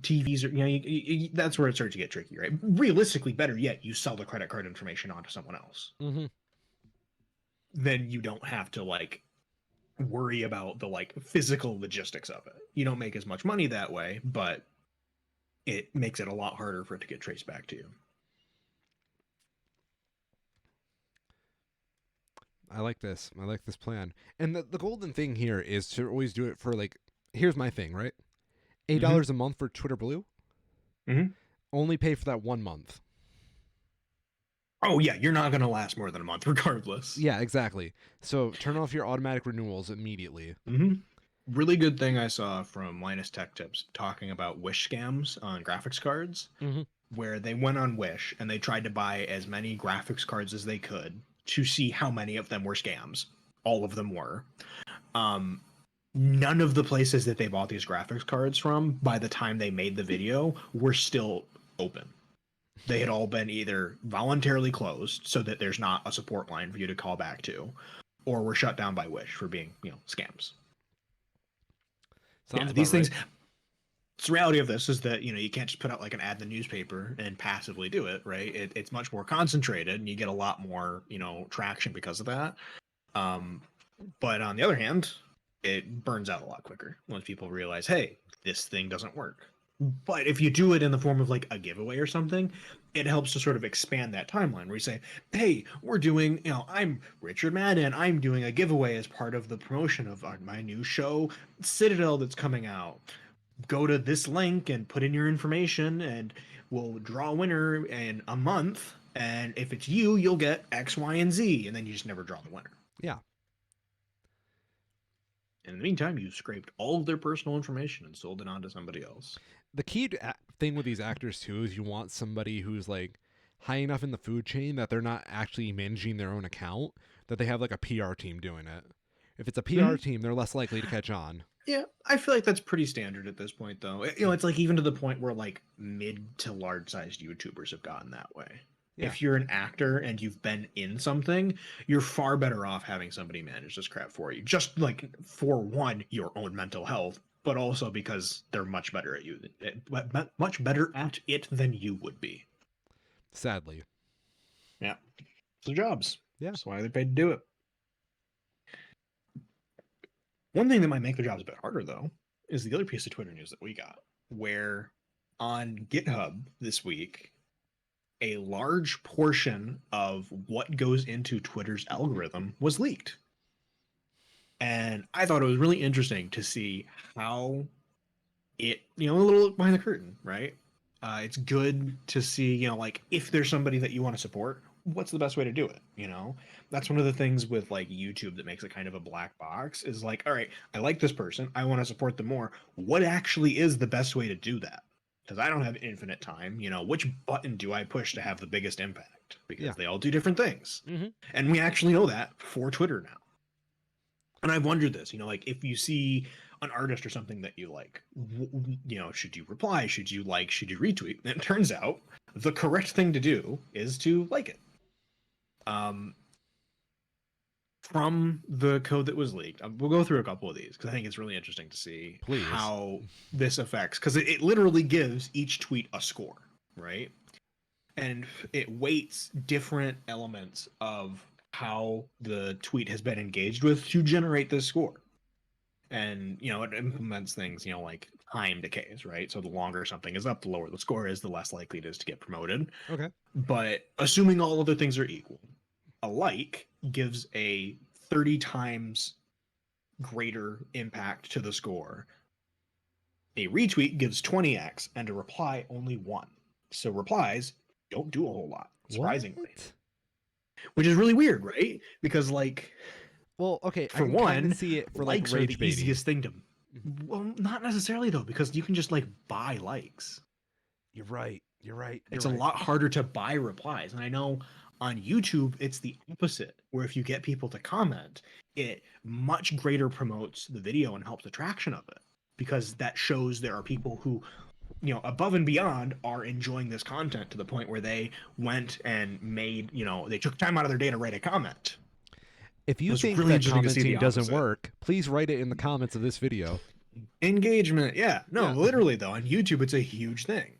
TVs or that's where it starts to get tricky, right? Realistically, better yet, you sell the credit card information onto someone else. Mm-hmm. Then you don't have to like worry about the like physical logistics of it. You don't make as much money that way, but it makes it a lot harder for it to get traced back to you. I like this. I like this plan. And the golden thing here is to always do it for like, here's my thing, right? $8 a month for Twitter Blue. Mm-hmm. Only pay for that 1 month. Oh yeah, you're not gonna last more than a month regardless. Yeah, exactly. So turn off your automatic renewals immediately. Mm-hmm. Really good thing I saw from Linus Tech Tips talking about Wish scams on graphics cards, Mm-hmm. where they went on Wish and they tried to buy as many graphics cards as they could to see how many of them were scams. All of them were. None of the places that they bought these graphics cards from, by the time they made the video, were still open. they had all been either voluntarily closed so that there's not a support line for you to call back to, or were shut down by Wish for being, scams. Sounds Yeah, about these right. things. The reality of this is that you can't just put out like an ad in the newspaper and passively do it, right? It's much more concentrated, and you get a lot more traction because of that. Um, but on the other hand, it burns out a lot quicker once people realize, hey, this thing doesn't work. But if you do it in the form of like a giveaway or something, it helps to sort of expand that timeline where you say, hey, we're doing, I'm Richard Madden. I'm doing a giveaway as part of the promotion of my new show, Citadel, that's coming out. Go to this link and put in your information, and we'll draw a winner in a month. And if it's you, you'll get X, Y, and Z. And then you just never draw the winner. Yeah. In the meantime, you scraped all of their personal information and sold it on to somebody else. The key thing with these actors too is you want somebody who's like high enough in the food chain that they're not actually managing their own account, that they have like a PR team doing it. If it's a PR team, they're less likely to catch on. Yeah, I feel like that's pretty standard at this point, though. It's like even to the point where like mid to large sized YouTubers have gotten that way. Yeah. If you're an actor and you've been in something, you're far better off having somebody manage this crap for you. Just like for one, your own mental health, but also because they're much better at much better at it than you would be. Sadly. Yeah, it's their jobs. Yeah. That's why they're paid to do it. One thing that might make their jobs a bit harder, though, is the other piece of Twitter news that we got, where on GitHub this week, a large portion of what goes into Twitter's algorithm was leaked. And I thought it was really interesting to see how it, a little behind the curtain, right? It's good to see, like if there's somebody that you want to support, what's the best way to do it? That's one of the things with like YouTube that makes it kind of a black box is like, all right, I like this person, I want to support them more. What actually is the best way to do that? Because I don't have infinite time. Which button do I push to have the biggest impact? Because they all do different things. Mm-hmm. And we actually know that for Twitter now. And I've wondered this, like if you see an artist or something that you like, should you reply? Should you like? Should you retweet? And it turns out the correct thing to do is to like it. From the code that was leaked, we'll go through a couple of these because I think it's really interesting to see how this affects, because it literally gives each tweet a score, right? And it weights different elements of how the tweet has been engaged with to generate this score. And it implements things like time decays, right? So the longer something is up, the lower the score is, the less likely it is to get promoted. Okay. But assuming all other things are equal, a like gives a 30 times greater impact to the score. A retweet gives 20x, and a reply only 1. So replies don't do a whole lot, surprisingly. What? Which is really weird, right? Because well, okay, for I can one, see it for likes like are rage the baiting. easiest thing to. Well, not necessarily though, because you can just buy likes. You're right. It's a lot harder to buy replies, and I know on YouTube it's the opposite, where if you get people to comment, it much greater promotes the video and helps the traction of it, because that shows there are people who, above and beyond, are enjoying this content to the point where they went and made, they took time out of their day to write a comment. If you think really that commenting doesn't work, please write it in the comments of this video. Engagement, yeah. No, literally though, on YouTube it's a huge thing.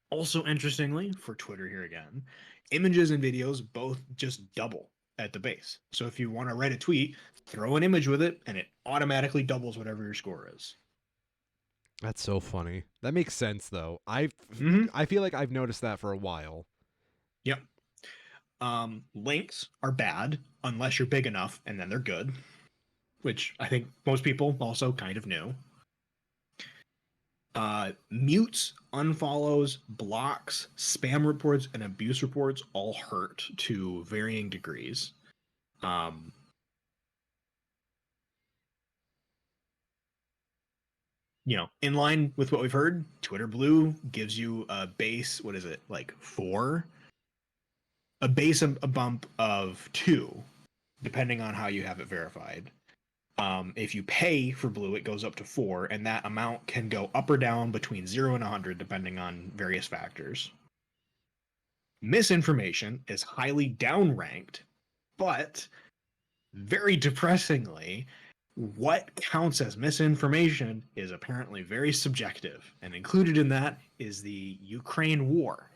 Also, interestingly, for Twitter here again, images and videos both just double at the base. So if you want to write a tweet, throw an image with it, and it automatically doubles whatever your score is. That's so funny. That makes sense, though. I feel like I've noticed that for a while. Yep. Links are bad unless you're big enough, and then they're good, which I think most people also kind of knew. Mutes, unfollows, blocks, spam reports, and abuse reports all hurt to varying degrees. In line with what we've heard, Twitter Blue gives you a base, what is it, like 4? A base, a bump of 2, depending on how you have it verified. If you pay for blue, it goes up to 4, and that amount can go up or down between 0 and 100, depending on various factors. Misinformation is highly downranked, but very depressingly, what counts as misinformation is apparently very subjective, and included in that is the Ukraine war.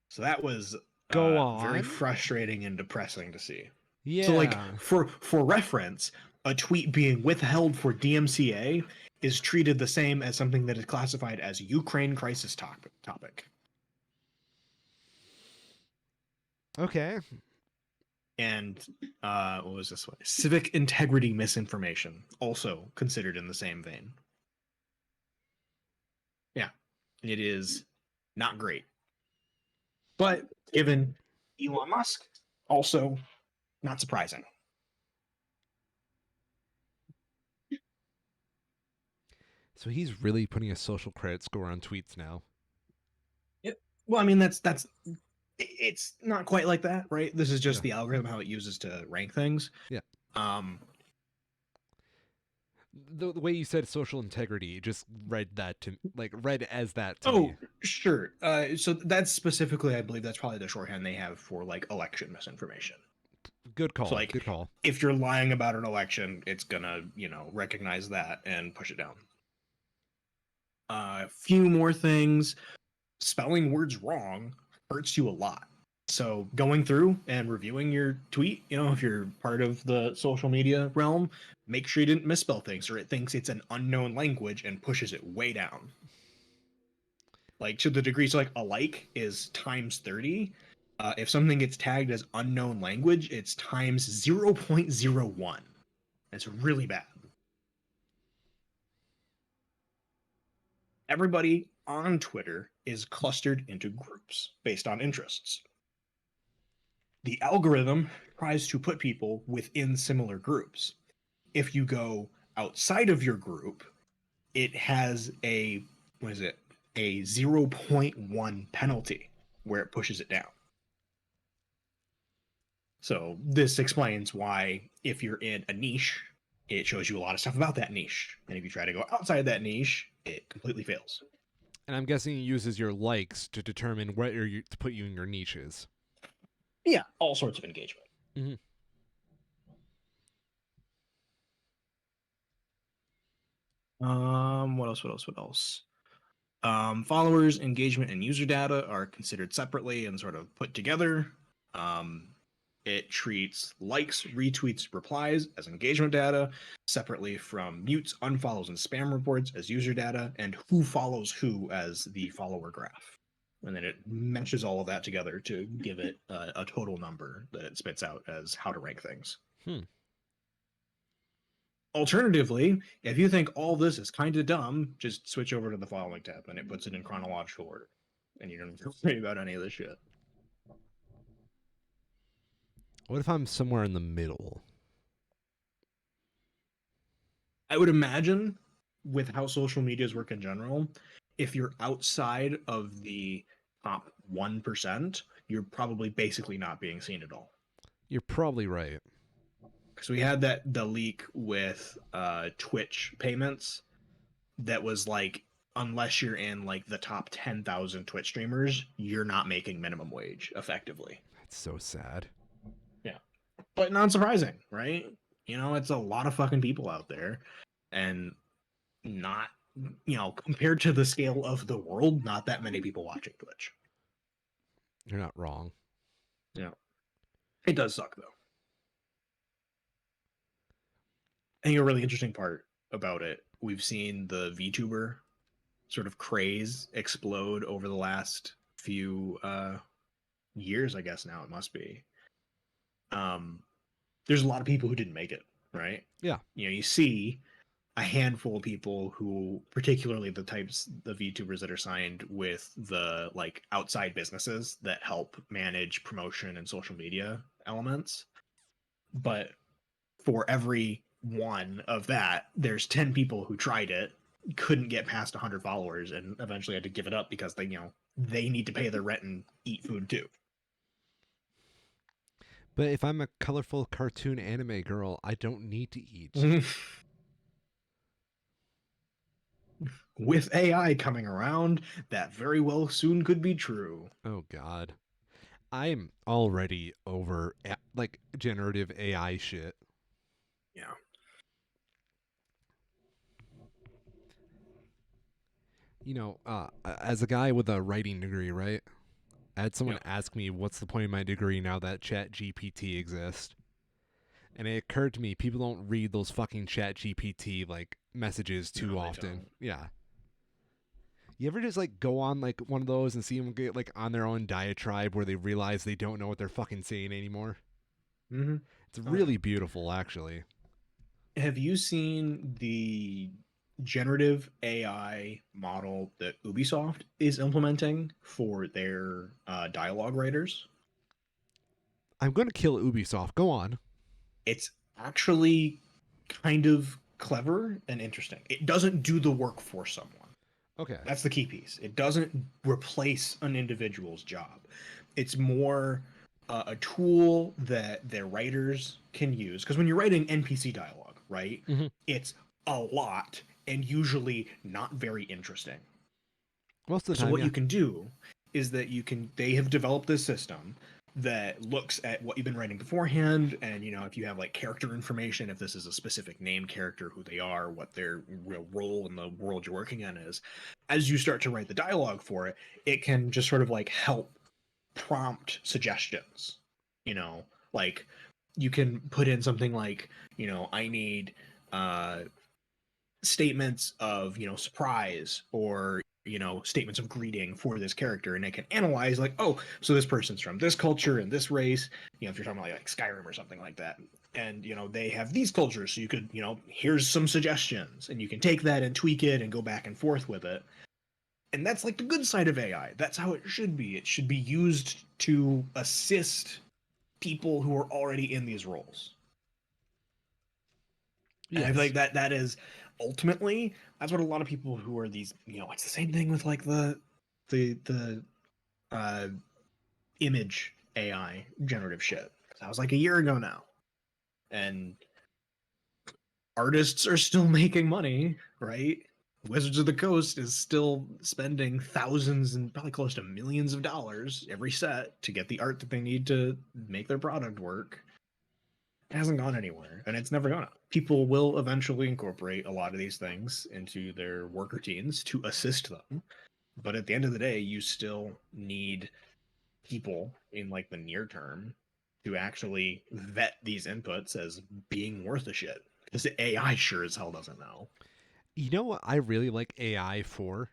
So that was Go very on. frustrating and depressing to see. So, like, Yeah. for reference, a tweet being withheld for DMCA is treated the same as something that is classified as Ukraine crisis topic. Okay. And what was this one? Civic integrity misinformation, also considered in the same vein. Yeah, it is not great. But given Elon Musk, also not surprising. So he's really putting a social credit score on tweets now. Yep. Well, I mean that's it's not quite like that, right? This is just Yeah. the algorithm how it uses to rank things. Yeah. Um, The way you said social integrity just read that to read as that to oh, me. sure. So that's specifically, I believe that's probably the shorthand they have for like election misinformation. Good So call. like, Good call. if you're lying about an election, it's gonna recognize that and push it down. A few more things. Spelling words wrong hurts you a lot. So going through and reviewing your tweet, if you're part of the social media realm, make sure you didn't misspell things, or it thinks it's an unknown language and pushes it way down. Like, to the degree, so like a like is times 30. If something gets tagged as unknown language, it's times 0.01. It's really bad. Everybody on Twitter is clustered into groups based on interests. The algorithm tries to put people within similar groups. If you go outside of your group, it has a a 0.1 penalty where it pushes it down. So this explains why if you're in a niche, it shows you a lot of stuff about that niche. And if you try to go outside that niche, it completely fails. And I'm guessing it uses your likes to determine where to put you in your niches. Yeah, all sorts of engagement. Mm-hmm. What else? What else? What else? Followers, engagement, and user data are considered separately and sort of put together. Um, it treats likes, retweets, replies as engagement data, separately from mutes, unfollows, and spam reports as user data, and who follows who as the follower graph. And then it meshes all of that together to give it a total number that it spits out as how to rank things. Hmm. Alternatively, if you think all this is kind of dumb, just switch over to the following tab and it puts it in chronological order. And you don't have to worry about any of this shit. What if I'm somewhere in the middle? I would imagine, with how social medias work in general, if you're outside of the top 1%, you're probably basically not being seen at all. You're probably right. Because we had the leak with Twitch payments that was like, unless you're in like the top 10,000 Twitch streamers, you're not making minimum wage effectively. That's so sad. Yeah. But not surprising, right? It's a lot of fucking people out there, and not, compared to the scale of the world, not that many people watching Twitch. You're not wrong. Yeah. It does suck though. I think a really interesting part about it, we've seen the VTuber sort of craze explode over the last few years, I guess now it must be. There's a lot of people who didn't make it, right? Yeah. You see a handful of people who, particularly the VTubers that are signed with the like outside businesses that help manage promotion and social media elements. But for every one of that, there's 10 people who tried it, couldn't get past 100 followers, and eventually had to give it up because they need to pay their rent and eat food too. But if I'm a colorful cartoon anime girl, I don't need to eat. With AI coming around, that very well soon could be true. Oh God, I'm already over like generative AI shit. Yeah. As a guy with a writing degree, right? I had someone Yeah. ask me what's the point of my degree now that Chat GPT exists. And it occurred to me people don't read those fucking Chat GPT like messages too No, they often. don't. Yeah. You ever just like go on like one of those and see them get like on their own diatribe where they realize they don't know what they're fucking saying anymore? Mm-hmm. It's Oh yeah. really beautiful, actually. Have you seen the generative AI model that Ubisoft is implementing for their dialogue writers? I'm going to kill Ubisoft. Go on. It's actually kind of clever and interesting. It doesn't do the work for someone. Okay. That's the key piece. It doesn't replace an individual's job. It's more a tool that their writers can use. Because when you're writing NPC dialogue, right, Hmm. it's a lot and usually not very interesting. Most of the So time, what yeah. you can do is that they have developed this system that looks at what you've been writing beforehand, and if you have like character information, if this is a specific named character, who they are, what their real role in the world you're working in is, as you start to write the dialogue for it, it can just sort of like help prompt suggestions. you know like you can put in something like, I need uh statements of surprise, or statements of greeting for this character, and it can analyze like, oh, so this person's from this culture and this race, if you're talking about like Skyrim or something like that, and they have these cultures, so you could, here's some suggestions, and you can take that and tweak it and go back and forth with it. And that's like the good side of AI. That's how it should be. It should be used to assist people who are already in these roles. And I feel Yes. like that is ultimately, that's what a lot of people who are these, it's the same thing with like the uh image AI generative shit. That was like a year ago now. And artists are still making money, right? Wizards of the Coast is still spending thousands and probably close to millions of dollars every set to get the art that they need to make their product work. It hasn't gone anywhere, and it's never gonna. People will eventually incorporate a lot of these things into their work routines to assist them, but at the end of the day, you still need people in like the near term to actually vet these inputs as being worth a shit. Because the AI sure as hell doesn't know. You know what I really like AI for?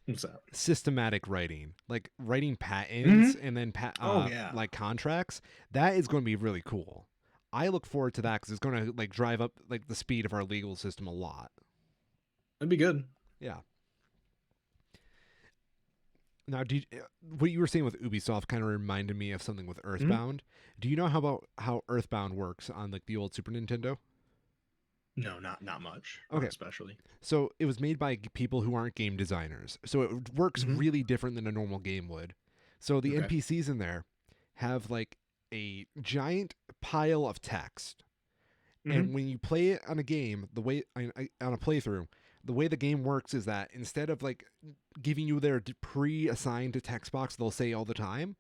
What's that? Systematic writing, like writing patents Mm-hmm. and then Oh yeah, like contracts. That is going to be really cool. I look forward to that because it's going to like drive up like the speed of our legal system a lot. that'd be good. Yeah. Now, what you were saying with Ubisoft kind of reminded me of something with Mm-hmm. Earthbound. Do you know how Earthbound works on like the old Super Nintendo? No, not much, not Okay, especially. so it was made by people who aren't game designers. So it works Mm-hmm. really different than a normal game would. So the Okay. NPCs in there have like a giant pile of text. Mm-hmm. And when you play it on a game, on a playthrough, the way the game works is that instead of like giving you their pre-assigned text box they'll say all the time,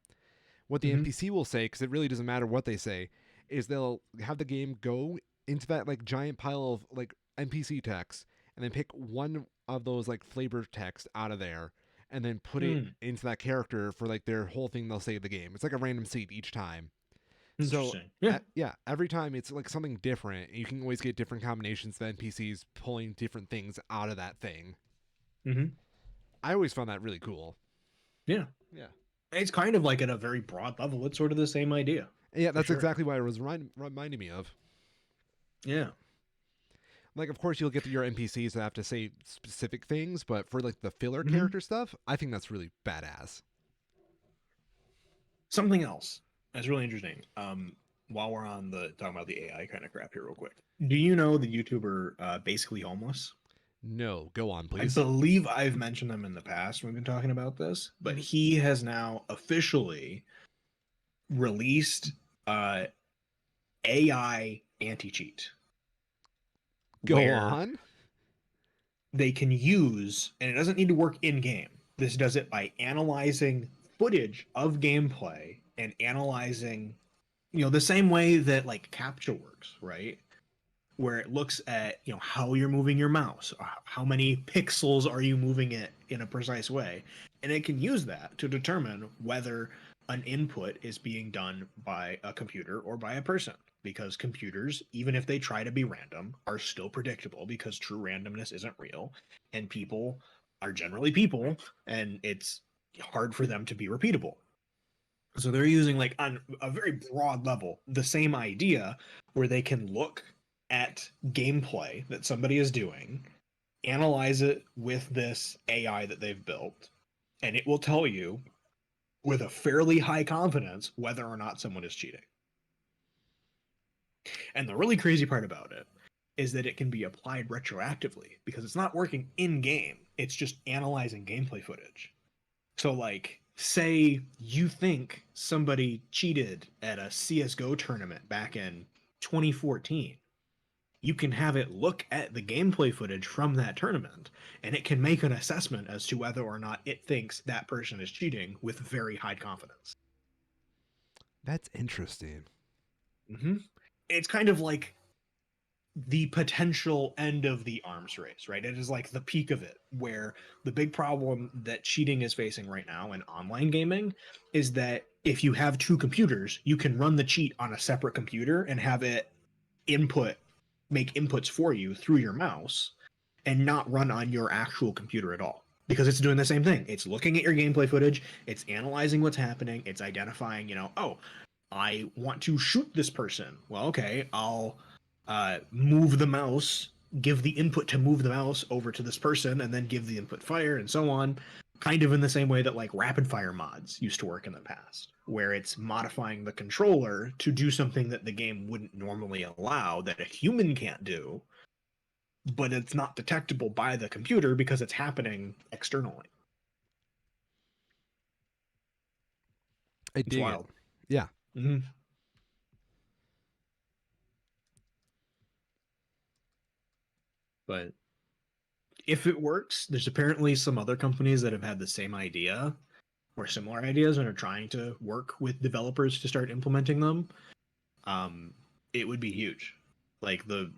what the Mm-hmm. NPC will say, because it really doesn't matter what they say, is they'll have the game go into that like giant pile of like NPC text and then pick one of those like flavor text out of there and then put it Mm. into that character for like their whole thing they'll say the game. It's like a random seed each time. So Interesting. Yeah. yeah, every time it's like something different. You can always get different combinations of NPCs pulling different things out of that thing. Mm-hmm. I always found that really cool. Yeah. Yeah. It's kind of like at a very broad level. It's sort of the same idea, Yeah, for that's sure. exactly what it was reminding me of. Yeah. Like, of course, you'll get your NPCs that have to say specific things, but for like the filler Mm-hmm. character stuff, I think that's really badass. Something else that's really interesting. While we're on the talking about the AI kind of crap here, real quick, do you know the YouTuber Basically Homeless? No, go on, I please. believe I've mentioned him in the past when we've been talking about this, but Hmm. he has now officially released uh, AI anti cheat, Go where on. they can use, and it doesn't need to work in game. This does it by analyzing footage of gameplay and analyzing, the same way that like CAPTCHA works, right? Where it looks at, how you're moving your mouse, how many pixels are you moving it in a precise way, and it can use that to determine whether an input is being done by a computer or by a person, because computers, even if they try to be random, are still predictable because true randomness isn't real, and people are generally people, and it's hard for them to be repeatable. So they're using, like, on a very broad level, the same idea where they can look at gameplay that somebody is doing, analyze it with this AI that they've built, and it will tell you with a fairly high confidence whether or not someone is cheating. And the really crazy part about it is that it can be applied retroactively because it's not working in game, it's just analyzing gameplay footage. So, like, say you think somebody cheated at a CSGO tournament back in 2014. You can have it look at the gameplay footage from that tournament, and it can make an assessment as to whether or not it thinks that person is cheating with very high confidence. That's interesting. Mm-hmm. It's kind of like the potential end of the arms race, right? It is like the peak of it, where the big problem that cheating is facing right now in online gaming is that if you have two computers, you can run the cheat on a separate computer and have it input, make inputs for you through your mouse and not run on your actual computer at all. Because it's doing the same thing. It's looking at your gameplay footage, it's analyzing what's happening, it's identifying, oh, I want to shoot this person. Well, okay, I'll move the mouse, give the input to move the mouse over to this person, and then give the input fire, and so on. Kind of in the same way that like rapid fire mods used to work in the past, where it's modifying the controller to do something that the game wouldn't normally allow, that a human can't do, but it's not detectable by the computer because it's happening externally. I It's dig it. wild. Yeah. Mm-hmm. But if it works, there's apparently some other companies that have had the same idea or similar ideas and are trying to work with developers to start implementing them. um, it would be huge. Like the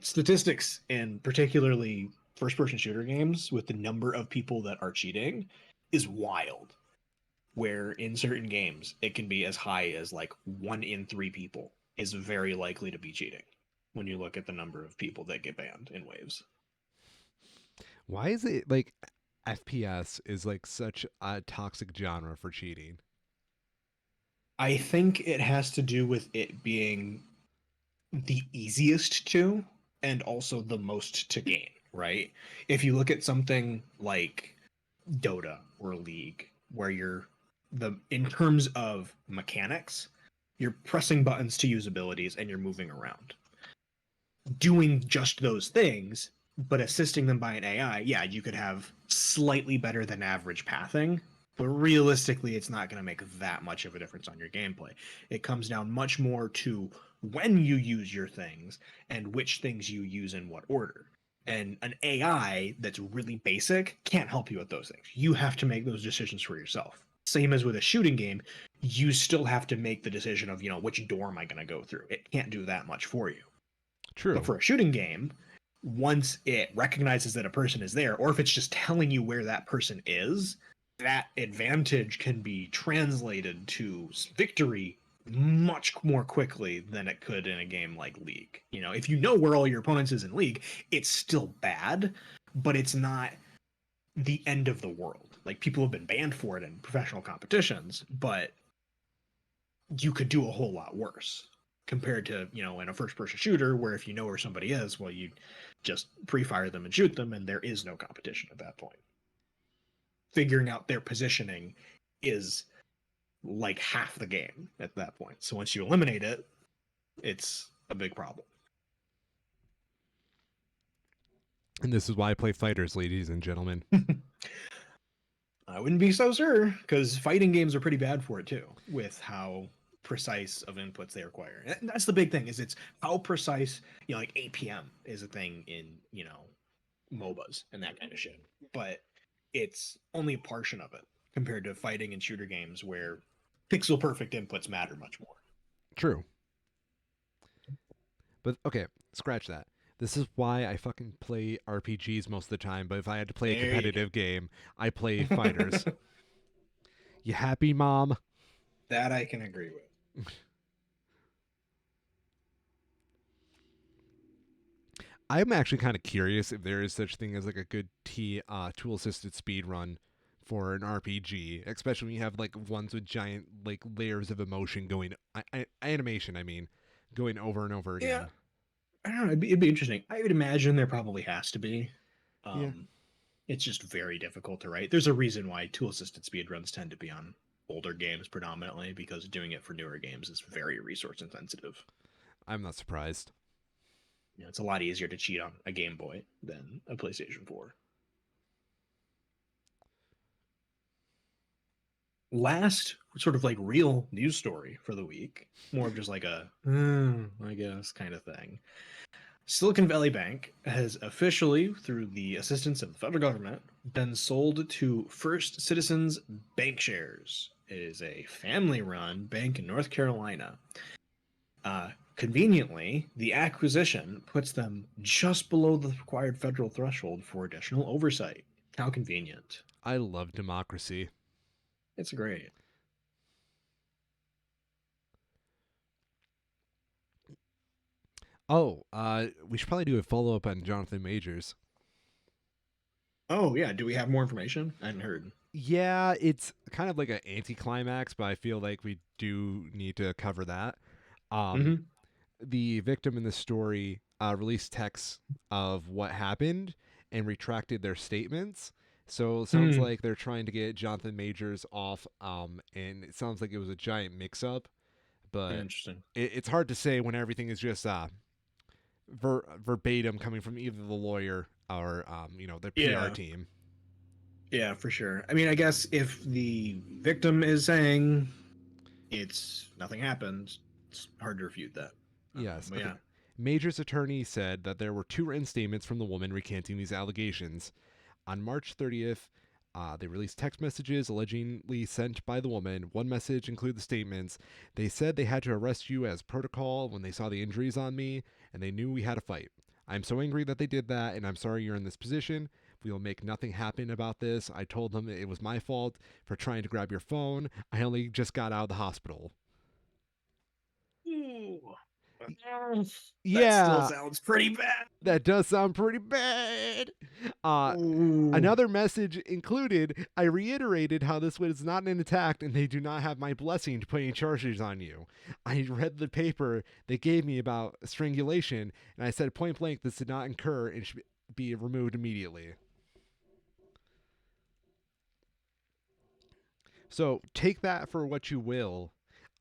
statistics in particularly first person shooter games with the number of people that are cheating is wild. Where in certain games it can be as high as like 1 in 3 people is very likely to be cheating when you look at the number of people that get banned in waves. Why is it like FPS is like such a toxic genre for cheating? I think it has to do with it being the easiest to and also the most to gain, right? If you look at something like Dota or League, where you're the in terms of mechanics, you're pressing buttons to use abilities and you're moving around. Doing just those things, but assisting them by an AI, yeah, you could have slightly better than average pathing, but realistically, it's not going to make that much of a difference on your gameplay. It comes down much more to when you use your things and which things you use in what order. And an AI that's really basic can't help you with those things. You have to make those decisions for yourself. Same as with a shooting game, you still have to make the decision of, which door am I going to go through? It can't do that much for you. But True. for a shooting game, once it recognizes that a person is there, or if it's just telling you where that person is, that advantage can be translated to victory much more quickly than it could in a game like League. If you know where all your opponents is in League, it's still bad, but it's not the end of the world. Like, people have been banned for it in professional competitions, but you could do a whole lot worse compared to, in a first person shooter where if you know where somebody is, well, you just pre-fire them and shoot them and there is no competition at that point. Figuring out their positioning is like half the game at that point. So once you eliminate it, it's a big problem. And this is why I play fighters, ladies and gentlemen. I wouldn't be so sure, because fighting games are pretty bad for it too, with how precise of inputs they require. And that's the big thing is it's how precise, like APM is a thing in, MOBAs and that kind of shit. But it's only a portion of it compared to fighting and shooter games where pixel perfect inputs matter much more. True. But okay, scratch that. This is why I fucking play RPGs most of the time, but if I had to play a There you competitive game, I play fighters. go. You happy, mom? That I can agree with. I'm actually kind of curious if there is such thing as like a good tool assisted speed run for an RPG, especially when you have like ones with giant like layers of emotion going animation. I mean, going over and over Yeah, again. I don't know. It'd be interesting. I would imagine there probably has to be. Yeah, Um, it's just very difficult to write. There's a reason why tool assisted speedruns tend to be on older games predominantly because doing it for newer games is very resource intensive. I'm not surprised. It's a lot easier to cheat on a Game Boy than a PlayStation 4. Last sort of like real news story for the week, more of just like a, I guess, kind of thing. Silicon Valley Bank has officially, through the assistance of the federal government, been sold to First Citizens Bankshares. It is a family run bank in North Carolina. Conveniently, the acquisition puts them just below the required federal threshold for additional oversight. How convenient. I love democracy. It's great. Oh, we should probably do a follow up on Jonathan Majors. Oh, yeah. Do we have more information? I hadn't heard. Yeah, it's kind of like an anticlimax, but I feel like we do need to cover that. Um, Mm-hmm. the victim in the story released texts of what happened and retracted their statements. So it sounds Hmm. like they're trying to get Jonathan Majors off, and it sounds like it was a giant mix-up. But Interesting. it's hard to say when everything is just verbatim coming from either the lawyer or the PR Yeah. team. Yeah, for sure. I mean, I guess if the victim is saying it's nothing happened, it's hard to refute that. Yes. But Okay. yeah. Major's attorney said that there were two written statements from the woman recanting these allegations. On March 30th, they released text messages allegedly sent by the woman. One message included the statements: "They said they had to arrest you as protocol when they saw the injuries on me, and they knew we had a fight. I'm so angry that they did that, and I'm sorry you're in this position. We will make nothing happen about this. I told them it was my fault for trying to grab your phone. I only just got out of the hospital." Ooh. That still Yeah, sounds pretty bad. that does sound pretty bad. Uh, Ooh. Another message included: "I reiterated how this was not an attack and they do not have my blessing to put any charges on you. I read the paper they gave me about strangulation and I said point blank this did not occur and should be removed immediately." So take that for what you will.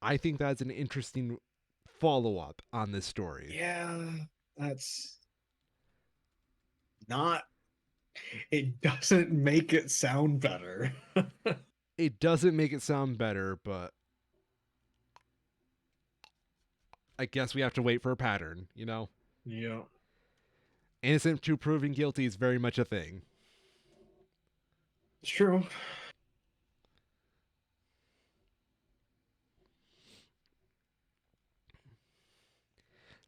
I think that's an interesting follow up on this story. Yeah, that's not. It doesn't make it sound better. It doesn't make it sound better, but I guess we have to wait for a pattern, you know? Yeah, Innocent to proving guilty is very much a thing. it's true.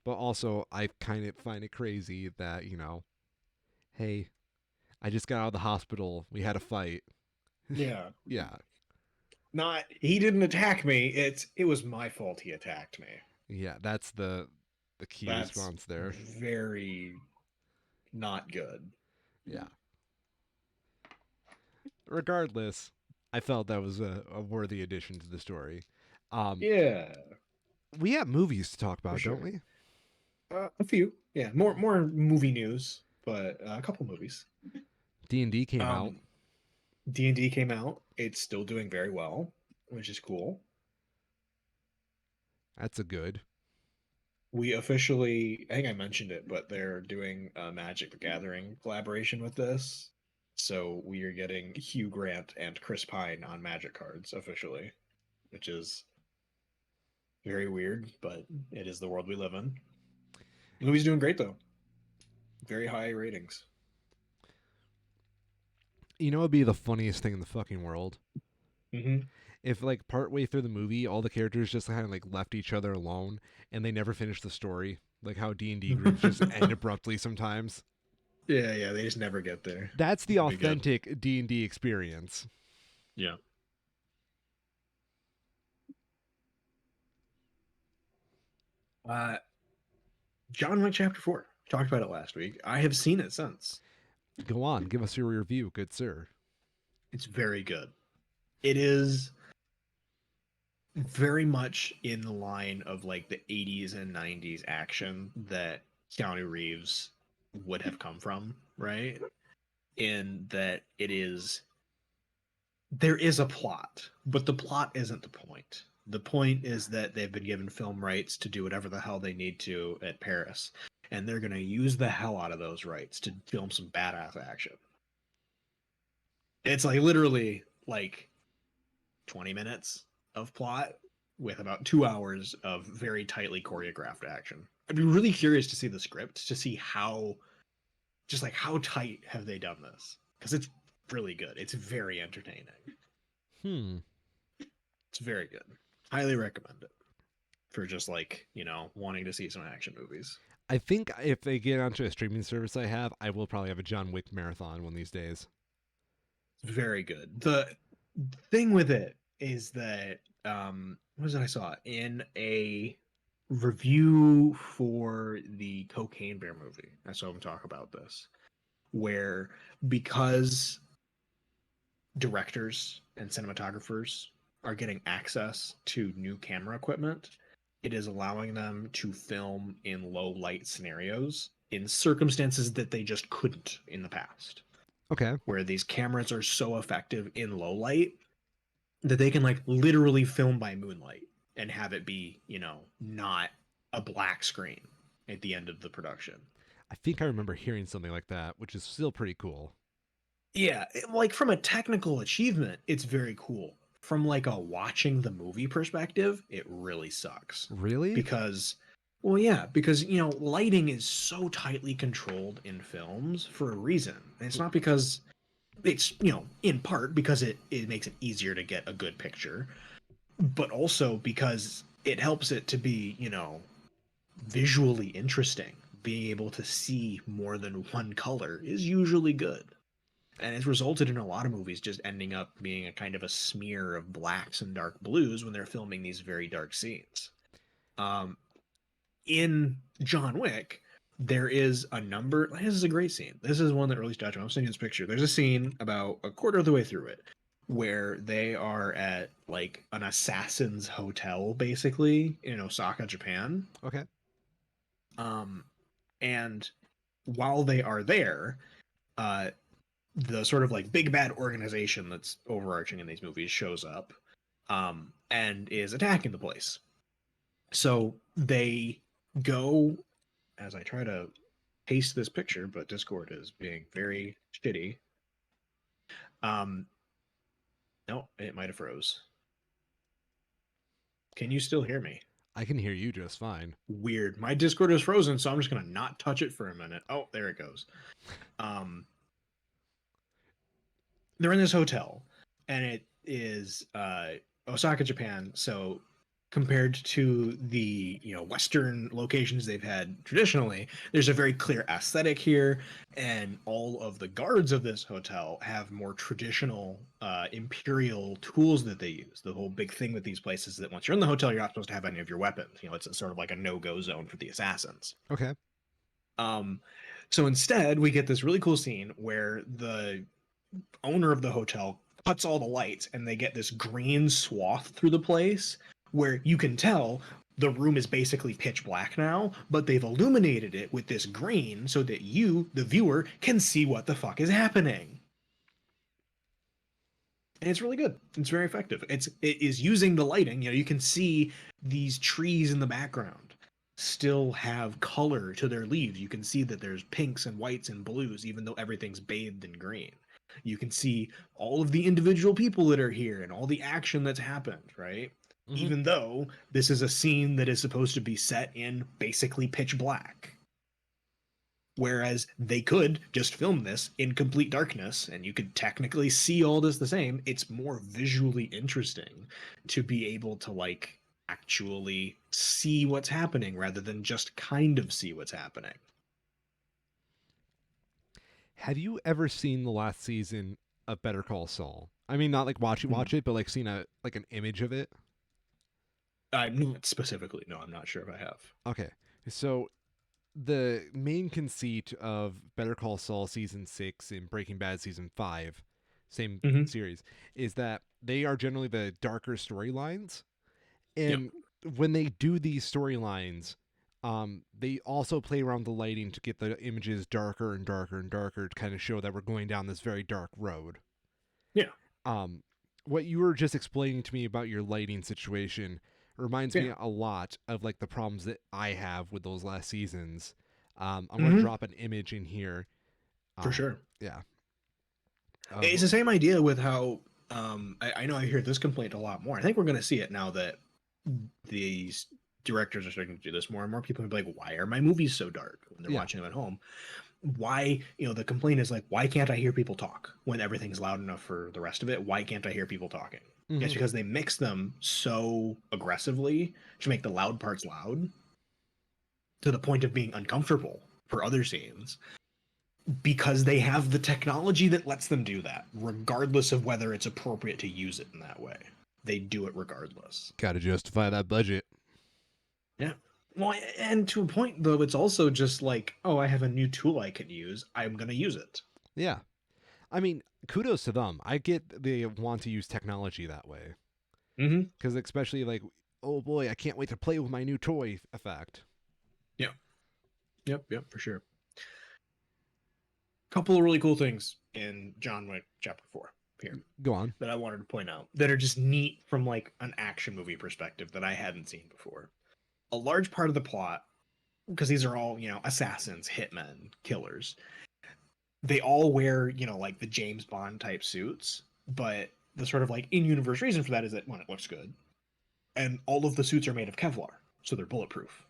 But also, I kind of find it crazy that, hey, I just got out of the hospital. We had a fight. Yeah, Yeah. not he didn't attack me. It was my fault he attacked me. Yeah, that's the key That's response there. very not good. Yeah. Regardless, I felt that was a worthy addition to the story. Um, Yeah, we have movies to talk for about, don't sure. we? A few. Yeah, more movie news, but a couple movies. D&D came out. Um, D&D came out. It's still doing very well, which is cool. That's a good. We officially, I think I mentioned it, but they're doing a Magic the Gathering collaboration with this. So we are getting Hugh Grant and Chris Pine on Magic cards officially, which is Very weird, but it is the world we live in. The movie's doing great though. Very high ratings. You know, it'd be the funniest thing in the fucking world Hmm. if, like, partway through the movie, all the characters just kind of like left each other alone and they never finished the story. Like how D&D groups just end abruptly sometimes. Yeah, yeah, they just never get there. That's the That'd be good. authentic D&D experience. Yeah. Uh, John Wick Chapter 4. Talked about it last week. I have seen it since. Go on, give us your review, good sir. It's very good. It is very much in the line of like the 80s and 90s action that Keanu Reeves would have come from, right? In that there is a plot, but the plot isn't the point. The point is that they've been given film rights to do whatever the hell they need to at Paris, and they're going to use the hell out of those rights to film some badass action. It's like literally like 20 minutes of plot with about 2 hours of very tightly choreographed action. I'd be really curious to see the script to see how, just like how tight have they done this? Because it's really good. It's very entertaining. Hmm. It's very good. Highly recommend it for just like, wanting to see some action movies. I think if they get onto a streaming service I have, I will probably have a John Wick marathon one of these days. It's very good. The thing with it is that what was it I saw in a review for the Cocaine Bear movie? I saw him talk about this, where because directors and cinematographers are getting access to new camera equipment, it is allowing them to film in low light scenarios in circumstances that they just couldn't in the past. Okay. Where these cameras are so effective in low light that they can like literally film by moonlight and have it be, not a black screen at the end of the production. I think I remember hearing something like that, which is still pretty cool. Yeah, like from a technical achievement, it's very cool. From like a watching the movie perspective, it really sucks. Really? Because well, yeah, because lighting is so tightly controlled in films for a reason. And it's not because it's, in part because it makes it easier to get a good picture, but also because it helps it to be, visually interesting. Being able to see more than one color is usually good. And it's resulted in a lot of movies just ending up being a kind of a smear of blacks and dark blues when they're filming these very dark scenes. Um, in John Wick, there is a number. This is a great scene. This is one that really touched me. I'm seeing this picture. There's a scene about a quarter of the way through it where they are at like an assassin's hotel, basically in Osaka, Japan. Okay. Um, and while they are there, uh, the sort of like big bad organization that's overarching in these movies shows up, and is attacking the place. So they go, as I try to paste this picture, but Discord is being very shitty. Um, no, it might have froze. Can you still hear me? I can hear you just fine. Weird. My Discord is frozen, so I'm just gonna not touch it for a minute. Oh, there it goes. Um, they're in this hotel, and it is Osaka, Japan. So compared to the Western locations they've had traditionally, there's a very clear aesthetic here, and all of the guards of this hotel have more traditional imperial tools that they use. The whole big thing with these places is that once you're in the hotel, you're not supposed to have any of your weapons. It's a sort of like a no-go zone for the assassins. Okay. Um, so instead, we get this really cool scene where the owner of the hotel cuts all the lights and they get this green swath through the place where you can tell the room is basically pitch black now, but they've illuminated it with this green so that you, the viewer, can see what the fuck is happening. And it's really good. It's very effective. It is using the lighting. You can see these trees in the background still have color to their leaves. You can see that there's pinks and whites and blues, even though everything's bathed in green. You can see all of the individual people that are here and all the action that's happened, right? Hmm. even though this is a scene that is supposed to be set in basically pitch black. Whereas they could just film this in complete darkness and you could technically see all this the same. It's more visually interesting to be able to like actually see what's happening rather than just kind of see what's happening. Have you ever seen the last season of Better Call Saul? I mean, not like Hmm. watch it, but like seen a like an image of it. Not specifically. No, I'm not sure if I have. Okay, so the main conceit of Better Call Saul season 6 and Breaking Bad season 5, same Hmm. series, is that they are generally the darker storylines. Yep. And when they do these storylines, they also play around the lighting to get the images darker and darker and darker to kind of show that we're going down this very dark road. Yeah. Um, what you were just explaining to me about your lighting situation reminds Yeah. me a lot of like the problems that I have with those last seasons. I'm going to Hmm. drop an image in here. For Um, sure. yeah, of It's the same idea with how I know I hear this complaint a lot more. I think we're going to see it now that these directors are starting to do this more and more. People are like, why are my movies so dark when they're yeah. watching them at home? Why, the complaint is like, why can't I hear people talk when everything's loud enough for the rest of it? Why can't I hear people talking? It's Hmm. because they mix them so aggressively to make the loud parts loud to the point of being uncomfortable for other scenes because they have the technology that lets them do that, regardless of whether it's appropriate to use it in that way. They do it regardless. Got to justify that budget. Yeah. Well, and to a point, though, it's also just like, oh, I have a new tool I can use. I'm going to use it. Yeah. I mean, kudos to them. I get they want to use technology that way. Mm-hmm. Because especially like, oh boy, I can't wait to play with my new toy effect. Yeah. Yep. Yep. For sure. Couple of really cool things in John Wick Chapter 4 here Go on. that I wanted to point out that are just neat from like an action movie perspective that I hadn't seen before. A large part of the plot, because these are all, assassins, hitmen, killers, they all wear, like the James Bond type suits, but the sort of like in universe reason for that is that one, it looks good, and all of the suits are made of Kevlar, so they're bulletproof.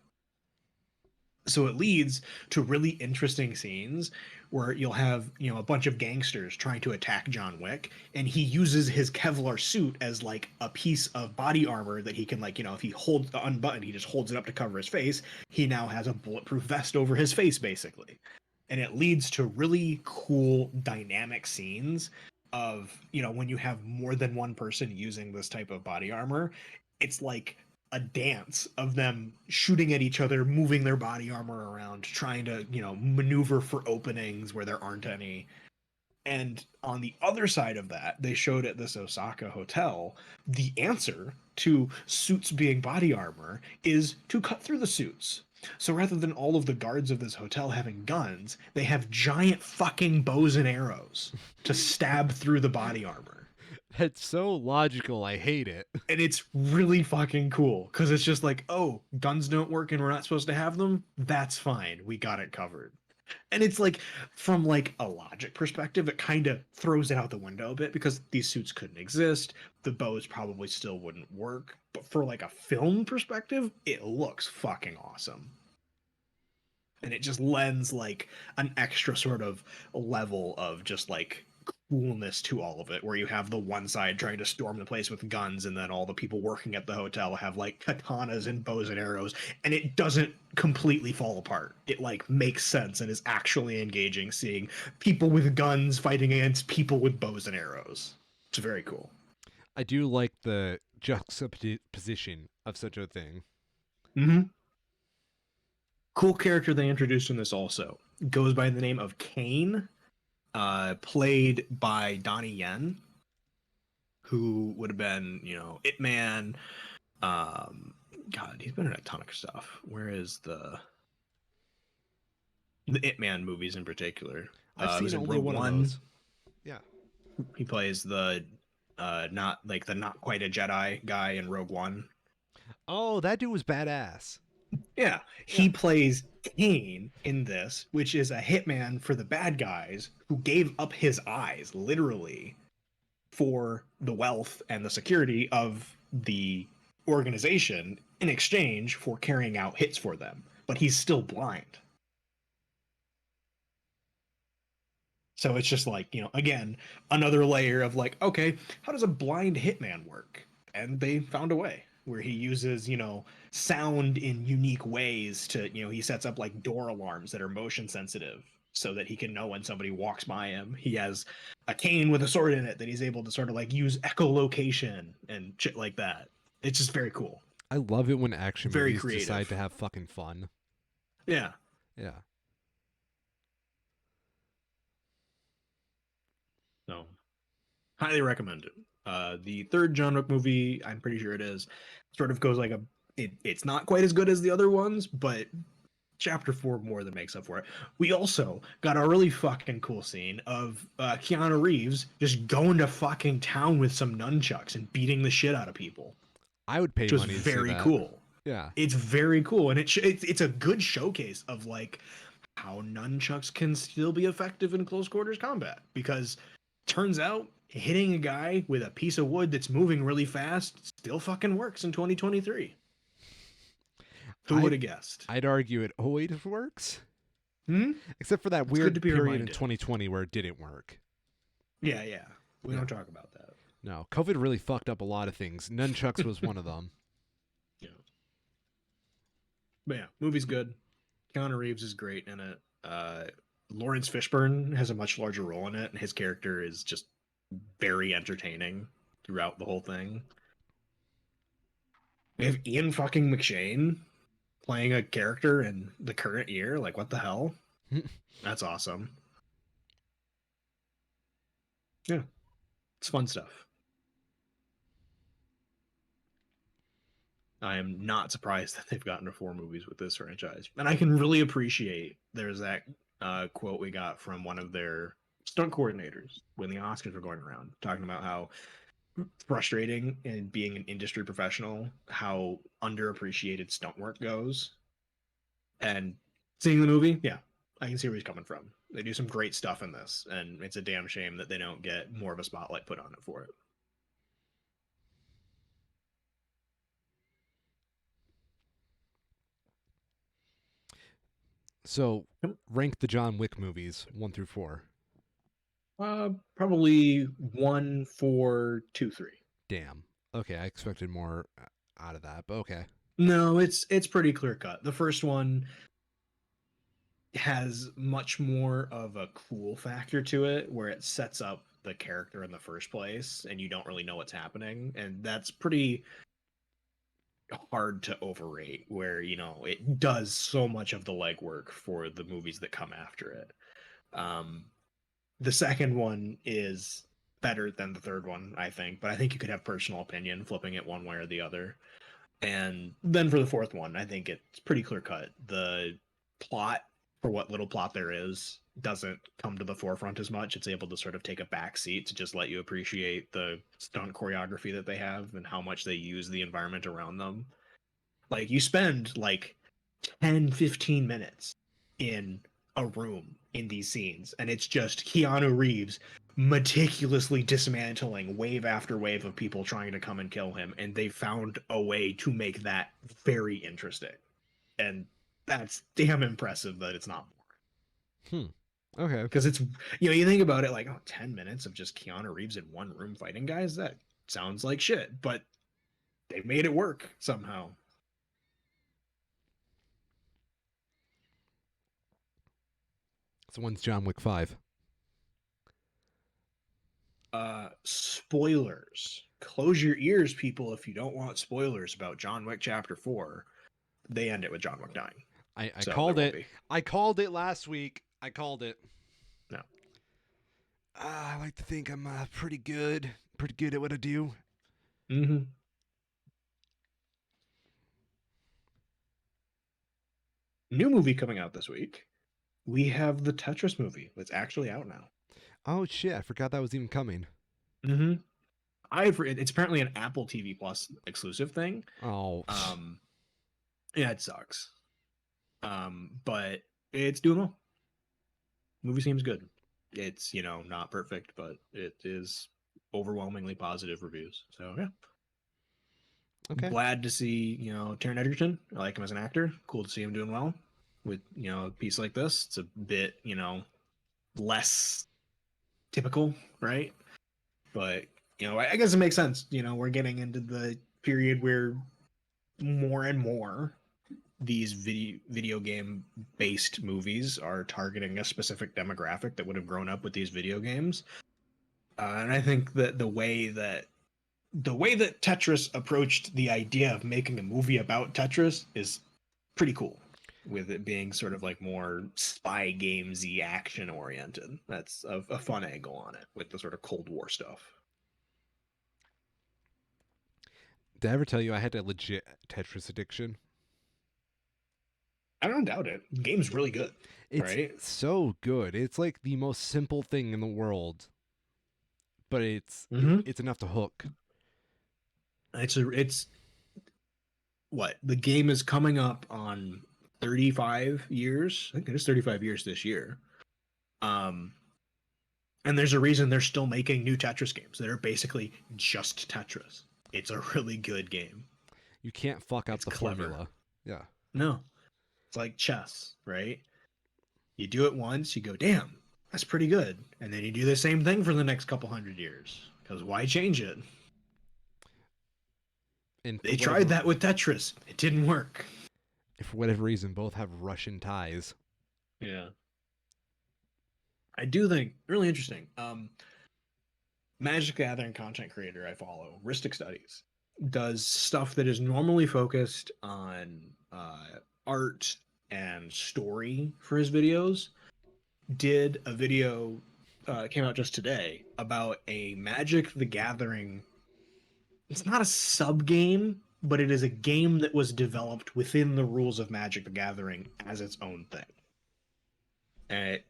So it leads to really interesting scenes where you'll have, a bunch of gangsters trying to attack John Wick, and he uses his Kevlar suit as like a piece of body armor that he can, like, if he holds the unbutton, he just holds it up to cover his face. He now has a bulletproof vest over his face, basically. And it leads to really cool dynamic scenes of, when you have more than one person using this type of body armor, it's like a dance of them shooting at each other, moving their body armor around, trying to, maneuver for openings where there aren't any. And on the other side of that, they showed at this Osaka hotel the answer to suits being body armor is to cut through the suits. So rather than all of the guards of this hotel having guns, they have giant fucking bows and arrows to stab through the body armor. That's so logical. I hate it. And it's really fucking cool because it's just like, oh, guns don't work and we're not supposed to have them. That's fine. We got it covered. And it's like, from like a logic perspective, it kind of throws it out the window a bit because these suits couldn't exist. The bows probably still wouldn't work. But for like a film perspective, it looks fucking awesome. And it just lends like an extra sort of level of just like coolness to all of it, where you have the one side trying to storm the place with guns, and then all the people working at the hotel have like katanas and bows and arrows, and it doesn't completely fall apart. It like makes sense and is actually engaging, seeing people with guns fighting against people with bows and arrows. It's very cool. I do like the juxtaposition of such a thing. Mm-hmm. Cool character they introduced in this also goes by the name of Kane, played by Donnie Yen, who would have been, Ip Man. God, he's been in a ton of stuff. Where is the Ip Man movies in particular? I've He seen was in only Rogue one of One. those. Yeah. He plays the not like the not quite a Jedi guy in Rogue One. Oh, that dude was badass. Yeah, Yeah. he plays Kane in this, which is a hitman for the bad guys who gave up his eyes, literally, for the wealth and the security of the organization in exchange for carrying out hits for them, but he's still blind. So it's just like, again, another layer of like, okay, how does a blind hitman work? And they found a way where he uses, sound in unique ways to, he sets up like door alarms that are motion sensitive so that he can know when somebody walks by him. He has a cane with a sword in it that he's able to sort of like use echolocation and shit like that. It's just very cool. I love it when action Very movies decide to creative. have fucking fun. Yeah. Yeah. So highly recommend it. The third John Wick movie, I'm pretty sure it is, sort of goes like it's not quite as good as the other ones, but chapter 4 more than makes up for it. We also got a really fucking cool scene of Keanu Reeves just going to fucking town with some nunchucks and beating the shit out of people, I would pay which was money to see very that. cool. Yeah. It's very cool, and it's a good showcase of like how nunchucks can still be effective in close quarters combat, because turns out hitting a guy with a piece of wood that's moving really fast still fucking works in 2023. Who would I'd have guessed? I'd argue it always works. Hmm. Except for that It's good to weird be period in reminded. 2020 where it didn't work. Yeah, yeah. We Yeah. don't talk about that. No. COVID really fucked up a lot of things. Nunchucks was one of them. Yeah. But yeah, movie's good. Keanu Reeves is great in it. Lawrence Fishburne has a much larger role in it, and his character is just very entertaining throughout the whole thing. We have Ian fucking McShane playing a character in the current year. Like, what the hell? That's awesome. Yeah, it's fun stuff. I am not surprised that they've gotten to 4 movies with this franchise. And I can really appreciate there's that quote we got from one of their stunt coordinators when the Oscars were going around, talking about how frustrating in being an industry professional, how underappreciated stunt work goes. And seeing the movie, yeah, I can see where he's coming from. They do some great stuff in this, and it's a damn shame that they don't get more of a spotlight put on it for it. So, rank the John Wick movies 1 through 4. Probably 1, 4, 2, 3. Damn. Okay, I expected more out of that, but okay. No, it's pretty clear cut. The first one has much more of a cool factor to it, where it sets up the character in the first place, and you don't really know what's happening, and that's pretty hard to overrate. Where it does so much of the legwork for the movies that come after it. Um, the second one is better than the third one, I think, but I think you could have personal opinion flipping it one way or the other. And then for the fourth one, I think it's pretty clear cut. The plot, for what little plot there is, doesn't come to the forefront as much. It's able to sort of take a back seat to just let you appreciate the stunt choreography that they have and how much they use the environment around them. Like, you spend like 10, 15 minutes in a room in these scenes, and it's just Keanu Reeves meticulously dismantling wave after wave of people trying to come and kill him, and they found a way to make that very interesting. And that's damn impressive that it's not more. Hmm. Okay. Because you think about it like, oh, 10 minutes of just Keanu Reeves in one room fighting guys? That sounds like shit, but they made it work somehow. So, when's John Wick 5? Spoilers. Close your ears, people, if you don't want spoilers about John Wick Chapter 4. They end it with John Wick dying. I So there called won't it. be. I called it last week. I called it. No. I like to think I'm pretty good. Pretty good at what I do. Mm-hmm. New movie coming out this week. We have the Tetris movie that's actually out now. Oh shit! I forgot that was even coming. Mm-hmm. It's apparently an Apple TV Plus exclusive thing. Oh. Yeah, it sucks. But it's doing well. Movie seems good. It's not perfect, but it is overwhelmingly positive reviews. So yeah. Okay. Glad to see, Taron Egerton. I like him as an actor. Cool to see him doing well with, a piece like this. It's a bit, less typical, right? But, I guess it makes sense. We're getting into the period where more and more these video game based movies are targeting a specific demographic that would have grown up with these video games. And I think that the way that Tetris approached the idea of making a movie about Tetris is pretty cool, with it being sort of like more spy gamesy action oriented. That's a fun angle on it with the sort of Cold War stuff. Did I ever tell you I had a legit Tetris addiction? I don't doubt it. The game's really good, It's right? so good. It's like the most simple thing in the world, but Mm-hmm. it's enough to hook. It's what the game is coming up on 35 years. I think it is 35 years this year. Um, and there's a reason they're still making new Tetris games that are basically just Tetris. It's a really good game. You can't fuck up It's the clever. formula. Yeah. No, it's like chess, right? You do it once, you go, damn, that's pretty good. And then you do the same thing for the next couple hundred years. Because why change it? And They tried that with Tetris. It didn't work. for whatever reason, both have Russian ties. Yeah. I do think really interesting. Magic Gathering content creator I follow, Ristic Studies, does stuff that is normally focused on art and story for his videos. Did a video came out just today about a Magic the Gathering. It's not a sub game, but it is a game that was developed within the rules of Magic the Gathering as its own thing. And it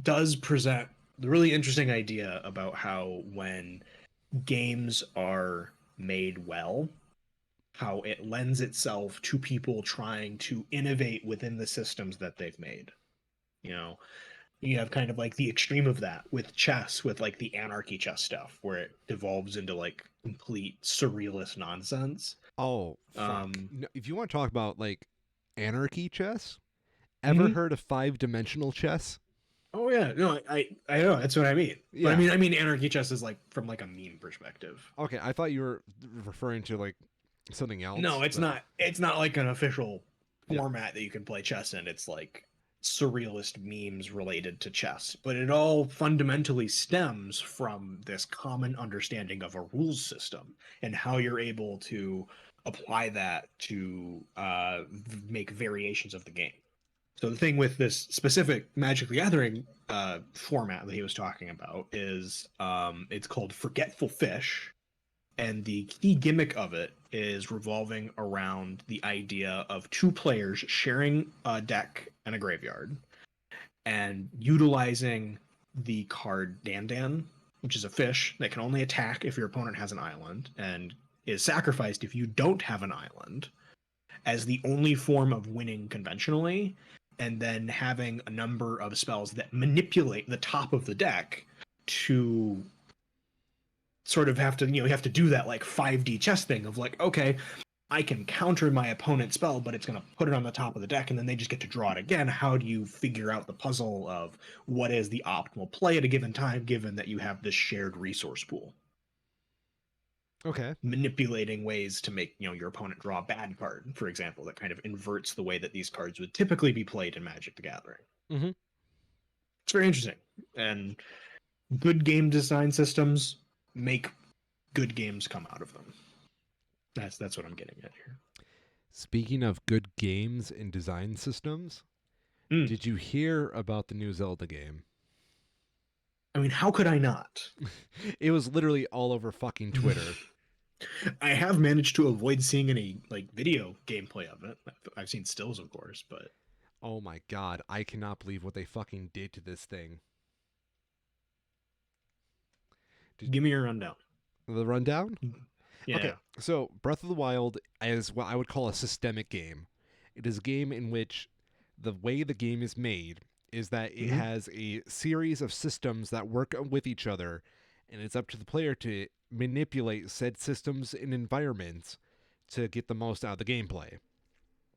does present the really interesting idea about how when games are made well, how it lends itself to people trying to innovate within the systems that they've made. You know, you have kind of like the extreme of that with chess, with like the anarchy chess stuff, where it devolves into like complete surrealist nonsense. Oh, fuck. Um, No, if you want to talk about like anarchy chess, ever mhm. heard of 5-dimensional chess? Oh yeah, no, I know that's what I mean. But I Yeah. mean, I mean, anarchy chess is like from like a meme perspective. Okay, I thought you were referring to like something No, else, it's but not. It's not like an official yeah. format that you can play chess in. It's like surrealist memes related to chess, but it all fundamentally stems from this common understanding of a rules system and how you're able to apply that to make variations of the game. So the thing with this specific Magic the Gathering format that he was talking about is it's called Forgetful Fish, and the key gimmick of it is revolving around the idea of two players sharing a deck and a graveyard and utilizing the card Dandan, which is a fish that can only attack if your opponent has an island and is sacrificed if you don't have an island, as the only form of winning conventionally, and then having a number of spells that manipulate the top of the deck to sort of have to, you have to do that like 5D chess thing of like, okay, I can counter my opponent's spell, but it's going to put it on the top of the deck, and then they just get to draw it again. How do you figure out the puzzle of what is the optimal play at a given time, given that you have this shared resource pool? Okay. Manipulating ways to make your opponent draw a bad card, for example, that kind of inverts the way that these cards would typically be played in Magic the Gathering. Mm-hmm. It's very interesting, and good game design systems make good games come out of them. That's what I'm getting at here. Speaking of good games and design systems, Mm. did you hear about the new Zelda game? I mean, how could I not? It was literally all over fucking Twitter. I have managed to avoid seeing any like video gameplay of it. I've seen stills, of course, but Oh my god, I cannot believe what they fucking did to this thing. Did give me a rundown. the rundown? Okay, Yeah. so Breath of the Wild is what I would call a systemic game. It is a game in which the way the game is made is that it Mm-hmm. has a series of systems that work with each other, and it's up to the player to manipulate said systems and environments to get the most out of the gameplay.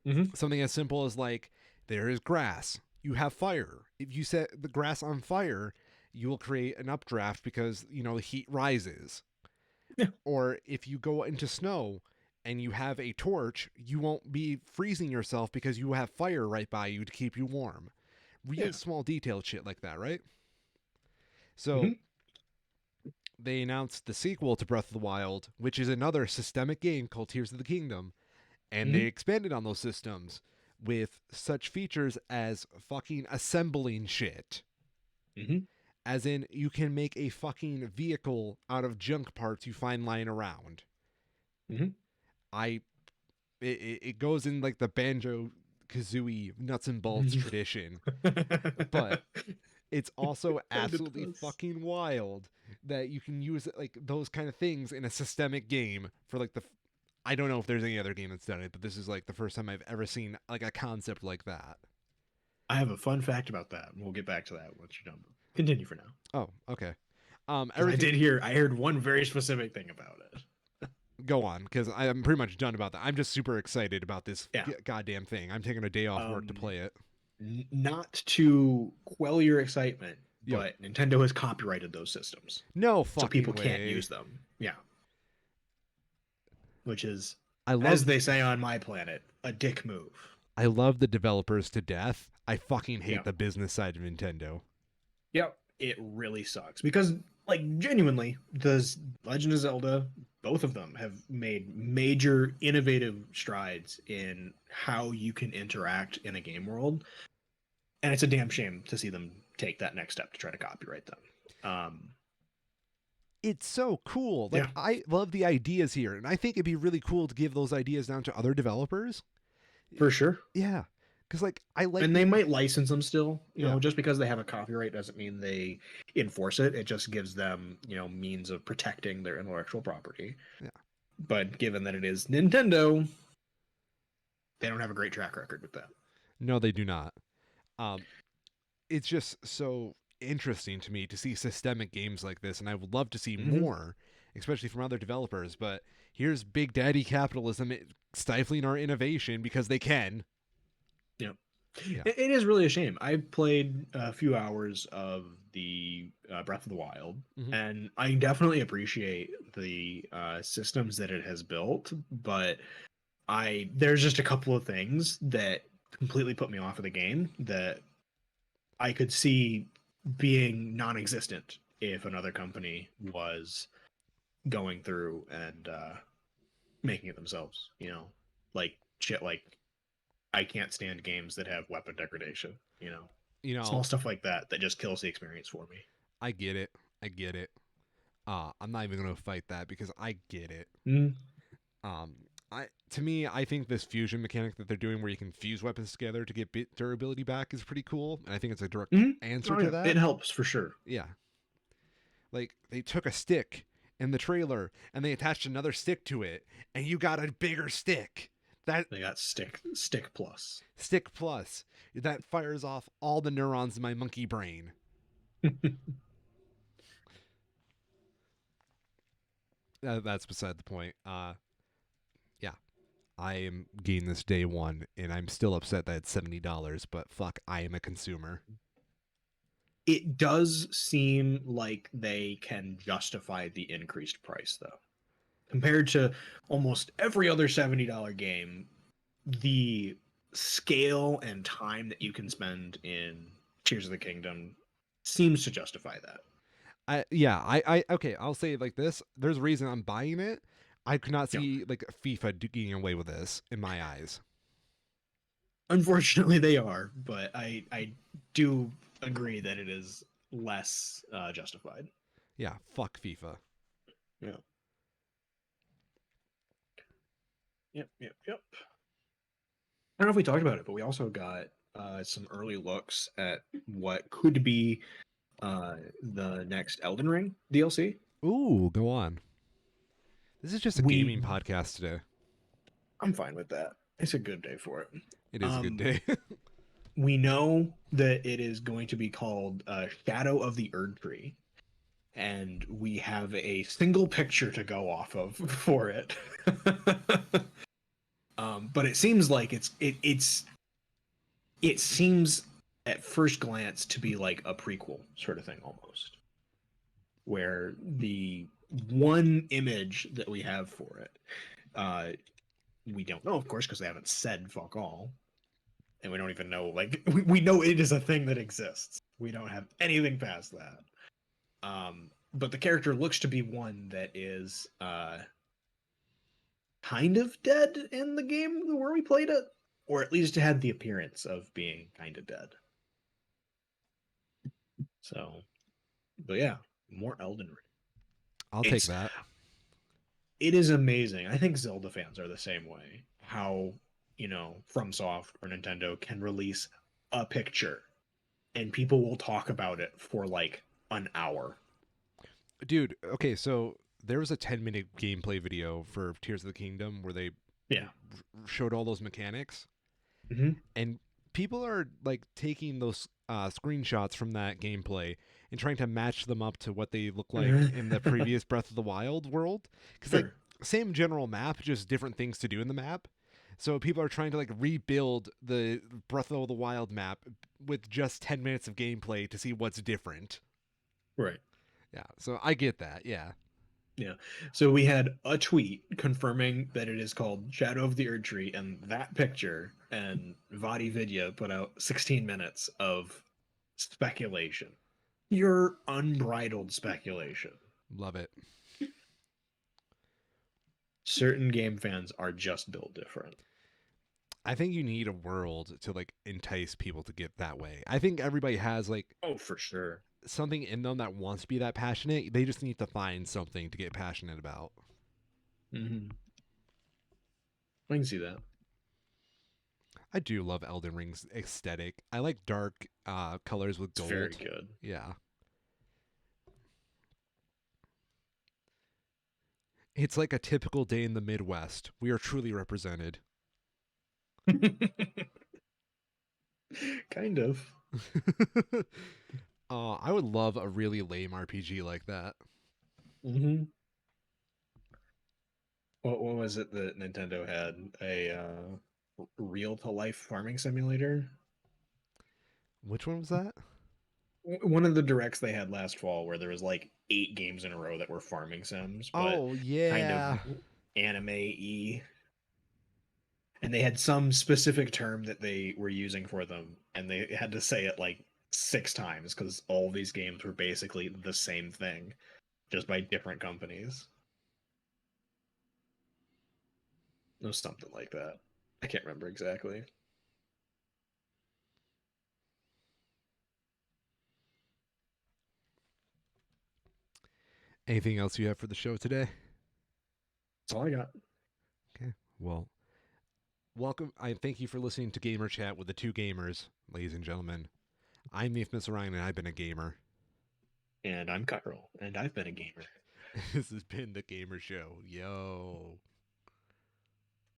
Mm-hmm. Something as simple as like there is grass, you have fire. If you set the grass on fire, you will create an updraft because the heat rises. Yeah. Or if you go into snow and you have a torch, you won't be freezing yourself because you have fire right by you to keep you warm. Real Yeah. small detailed shit like that, right? So Mm-hmm. they announced the sequel to Breath of the Wild, which is another systemic game called Tears of the Kingdom, and they Mm-hmm. expanded on those systems with such features as fucking assembling shit. Mm-hmm. As in, you can make a fucking vehicle out of junk parts you find lying around. Mm-hmm. I it goes in like the Banjo Kazooie nuts and bolts tradition, but it's also And it absolutely does. fucking wild that you can use like those kind of things in a systemic game for like the. I don't know if there's any other game that's done it, but this is like the first time I've ever seen like a concept like that. I have a fun fact about that, and we'll get back to that once you're done. Continue for now, Oh, okay. because Everything. I heard one very specific thing about it. Go on, because I'm pretty much done about that. I'm just super excited about this Yeah. goddamn thing. I'm taking a day off work to Um, play it. Not to quell your excitement, Yo, but Nintendo has copyrighted those systems, no so people fucking can't way. use them. Yeah, which is, I as love they say on my planet, a dick move. I love the developers to death. I fucking hate Yeah. the business side of Nintendo. Yep. It really sucks because, like, genuinely, does Legend of Zelda, both of them have made major innovative strides in how you can interact in a game world. And it's a damn shame to see them take that next step to try to copyright them. Um, It's so cool. Like yeah, I love the ideas here, and I think it'd be really cool to give those ideas down to other developers. for sure. Yeah, because like I like And they might license them still, yeah just because they have a copyright doesn't mean they enforce it. It just gives them, means of protecting their intellectual property. yeah. But given that it is Nintendo, they don't have a great track record with that. No, they do not. Um, it's just so interesting to me to see systemic games like this, and I would love to see Mm-hmm. more, especially from other developers. But here's Big Daddy capitalism stifling our innovation because they can. Yeah. Yeah. It is really a shame. I played a few hours of the Breath of the Wild, Hmm. and I definitely appreciate the systems that it has built, but there's just a couple of things that completely put me off of the game that I could see being non-existent if another company was going through and making it themselves. Like shit. Like I can't stand games that have weapon degradation. You know, Small stuff like that that just kills the experience for me. I get it. I get it. I'm not even gonna fight that because I get it. Mm, To me, I think this fusion mechanic that they're doing, where you can fuse weapons together to get bit durability back, is pretty cool, and I think it's a direct mm. answer Oh to yeah, it that. helps for sure. Yeah, like they took a stick in the trailer and they attached another stick to it, and you got a bigger stick. That They got stick plus. stick plus that fires off all the neurons in my monkey brain. That's beside the point. Yeah, I am getting this day one, and I'm still upset that it's $70. But fuck, I am a consumer. It does seem like they can justify the increased price though. Compared to almost every other $70 game, the scale and time that you can spend in Tears of the Kingdom seems to justify that. Okay, I'll say it like this. There's a reason I'm buying it. I could not Yeah. see like FIFA getting away with this in my eyes. Unfortunately, they are, but I do agree that it is less justified. Yeah, fuck FIFA. Yeah. Yep. Yep. Yep. I don't know if we talked about it, but we also got some early looks at what could be the next Elden Ring DLC. Ooh, go on. This is just a We, gaming podcast today. I'm fine with that. It's a good day for it. It is a good Um, day. we know that it is going to be called Shadow of the Erd Tree, and we have a single picture to go off of for it. But it seems like it seems at first glance to be like a prequel sort of thing almost, where the one image that we have for it, uh, we don't know, of course, because they haven't said fuck all, and we don't even know. Like we know it is a thing that exists. We don't have anything past that. But the character looks to be one that is kind of dead in the game where we played it, or at least had the appearance of being kind of dead. So, but yeah, more Elden Ring. I'll take It's that. it is amazing. I think Zelda fans are the same way. How FromSoft or Nintendo can release a picture and people will talk about it for like an hour. Dude, okay, so there was a 10-minute gameplay video for Tears of the Kingdom where they Yeah. showed all those mechanics, Hmm. and people are like taking those screenshots from that gameplay and trying to match them up to what they look like in the previous Breath of the Wild world. Because, like, Sure. same general map, just different things to do in the map. So people are trying to like rebuild the Breath of the Wild map with just 10 minutes of gameplay to see what's different. Right. Yeah, so I get that. Yeah. Yeah. So we had a tweet confirming that it is called Shadow of the Erdtree, and that picture, and Vadi Vidya put out 16 minutes of speculation. Pure unbridled speculation. Love it. Certain game fans are just built different. I think you need a world to like entice people to get that way. I think everybody has like Oh, for sure. something in them that wants to be that passionate. They just need to find something to get passionate about. Hmm. I can see that. I do love Elden Ring's aesthetic. I like dark colors with It's very gold. good. Yeah. It's like a typical day in the Midwest. We are truly represented. Kind of. I would love a really lame RPG like that. Hmm. What was it that Nintendo had? A real to life farming simulator? Which one was that? One of the directs they had last fall where there was like 8 games in a row that were farming sims, but Oh, kind of yeah. anime-y. And they had some specific term that they were using for them, and they had to say it like 6 times because all these games were basically the same thing, just by different companies. It was something like that. I can't remember exactly. Anything else you have for the show today? That's all I got. Okay. Well, welcome. I thank you for listening to Gamer Chat with the two gamers, ladies and gentlemen. I'm the infamous Ryan, and I've been a gamer. And I'm Kyril, and I've been a gamer. This has been the Gamer Show. Yo.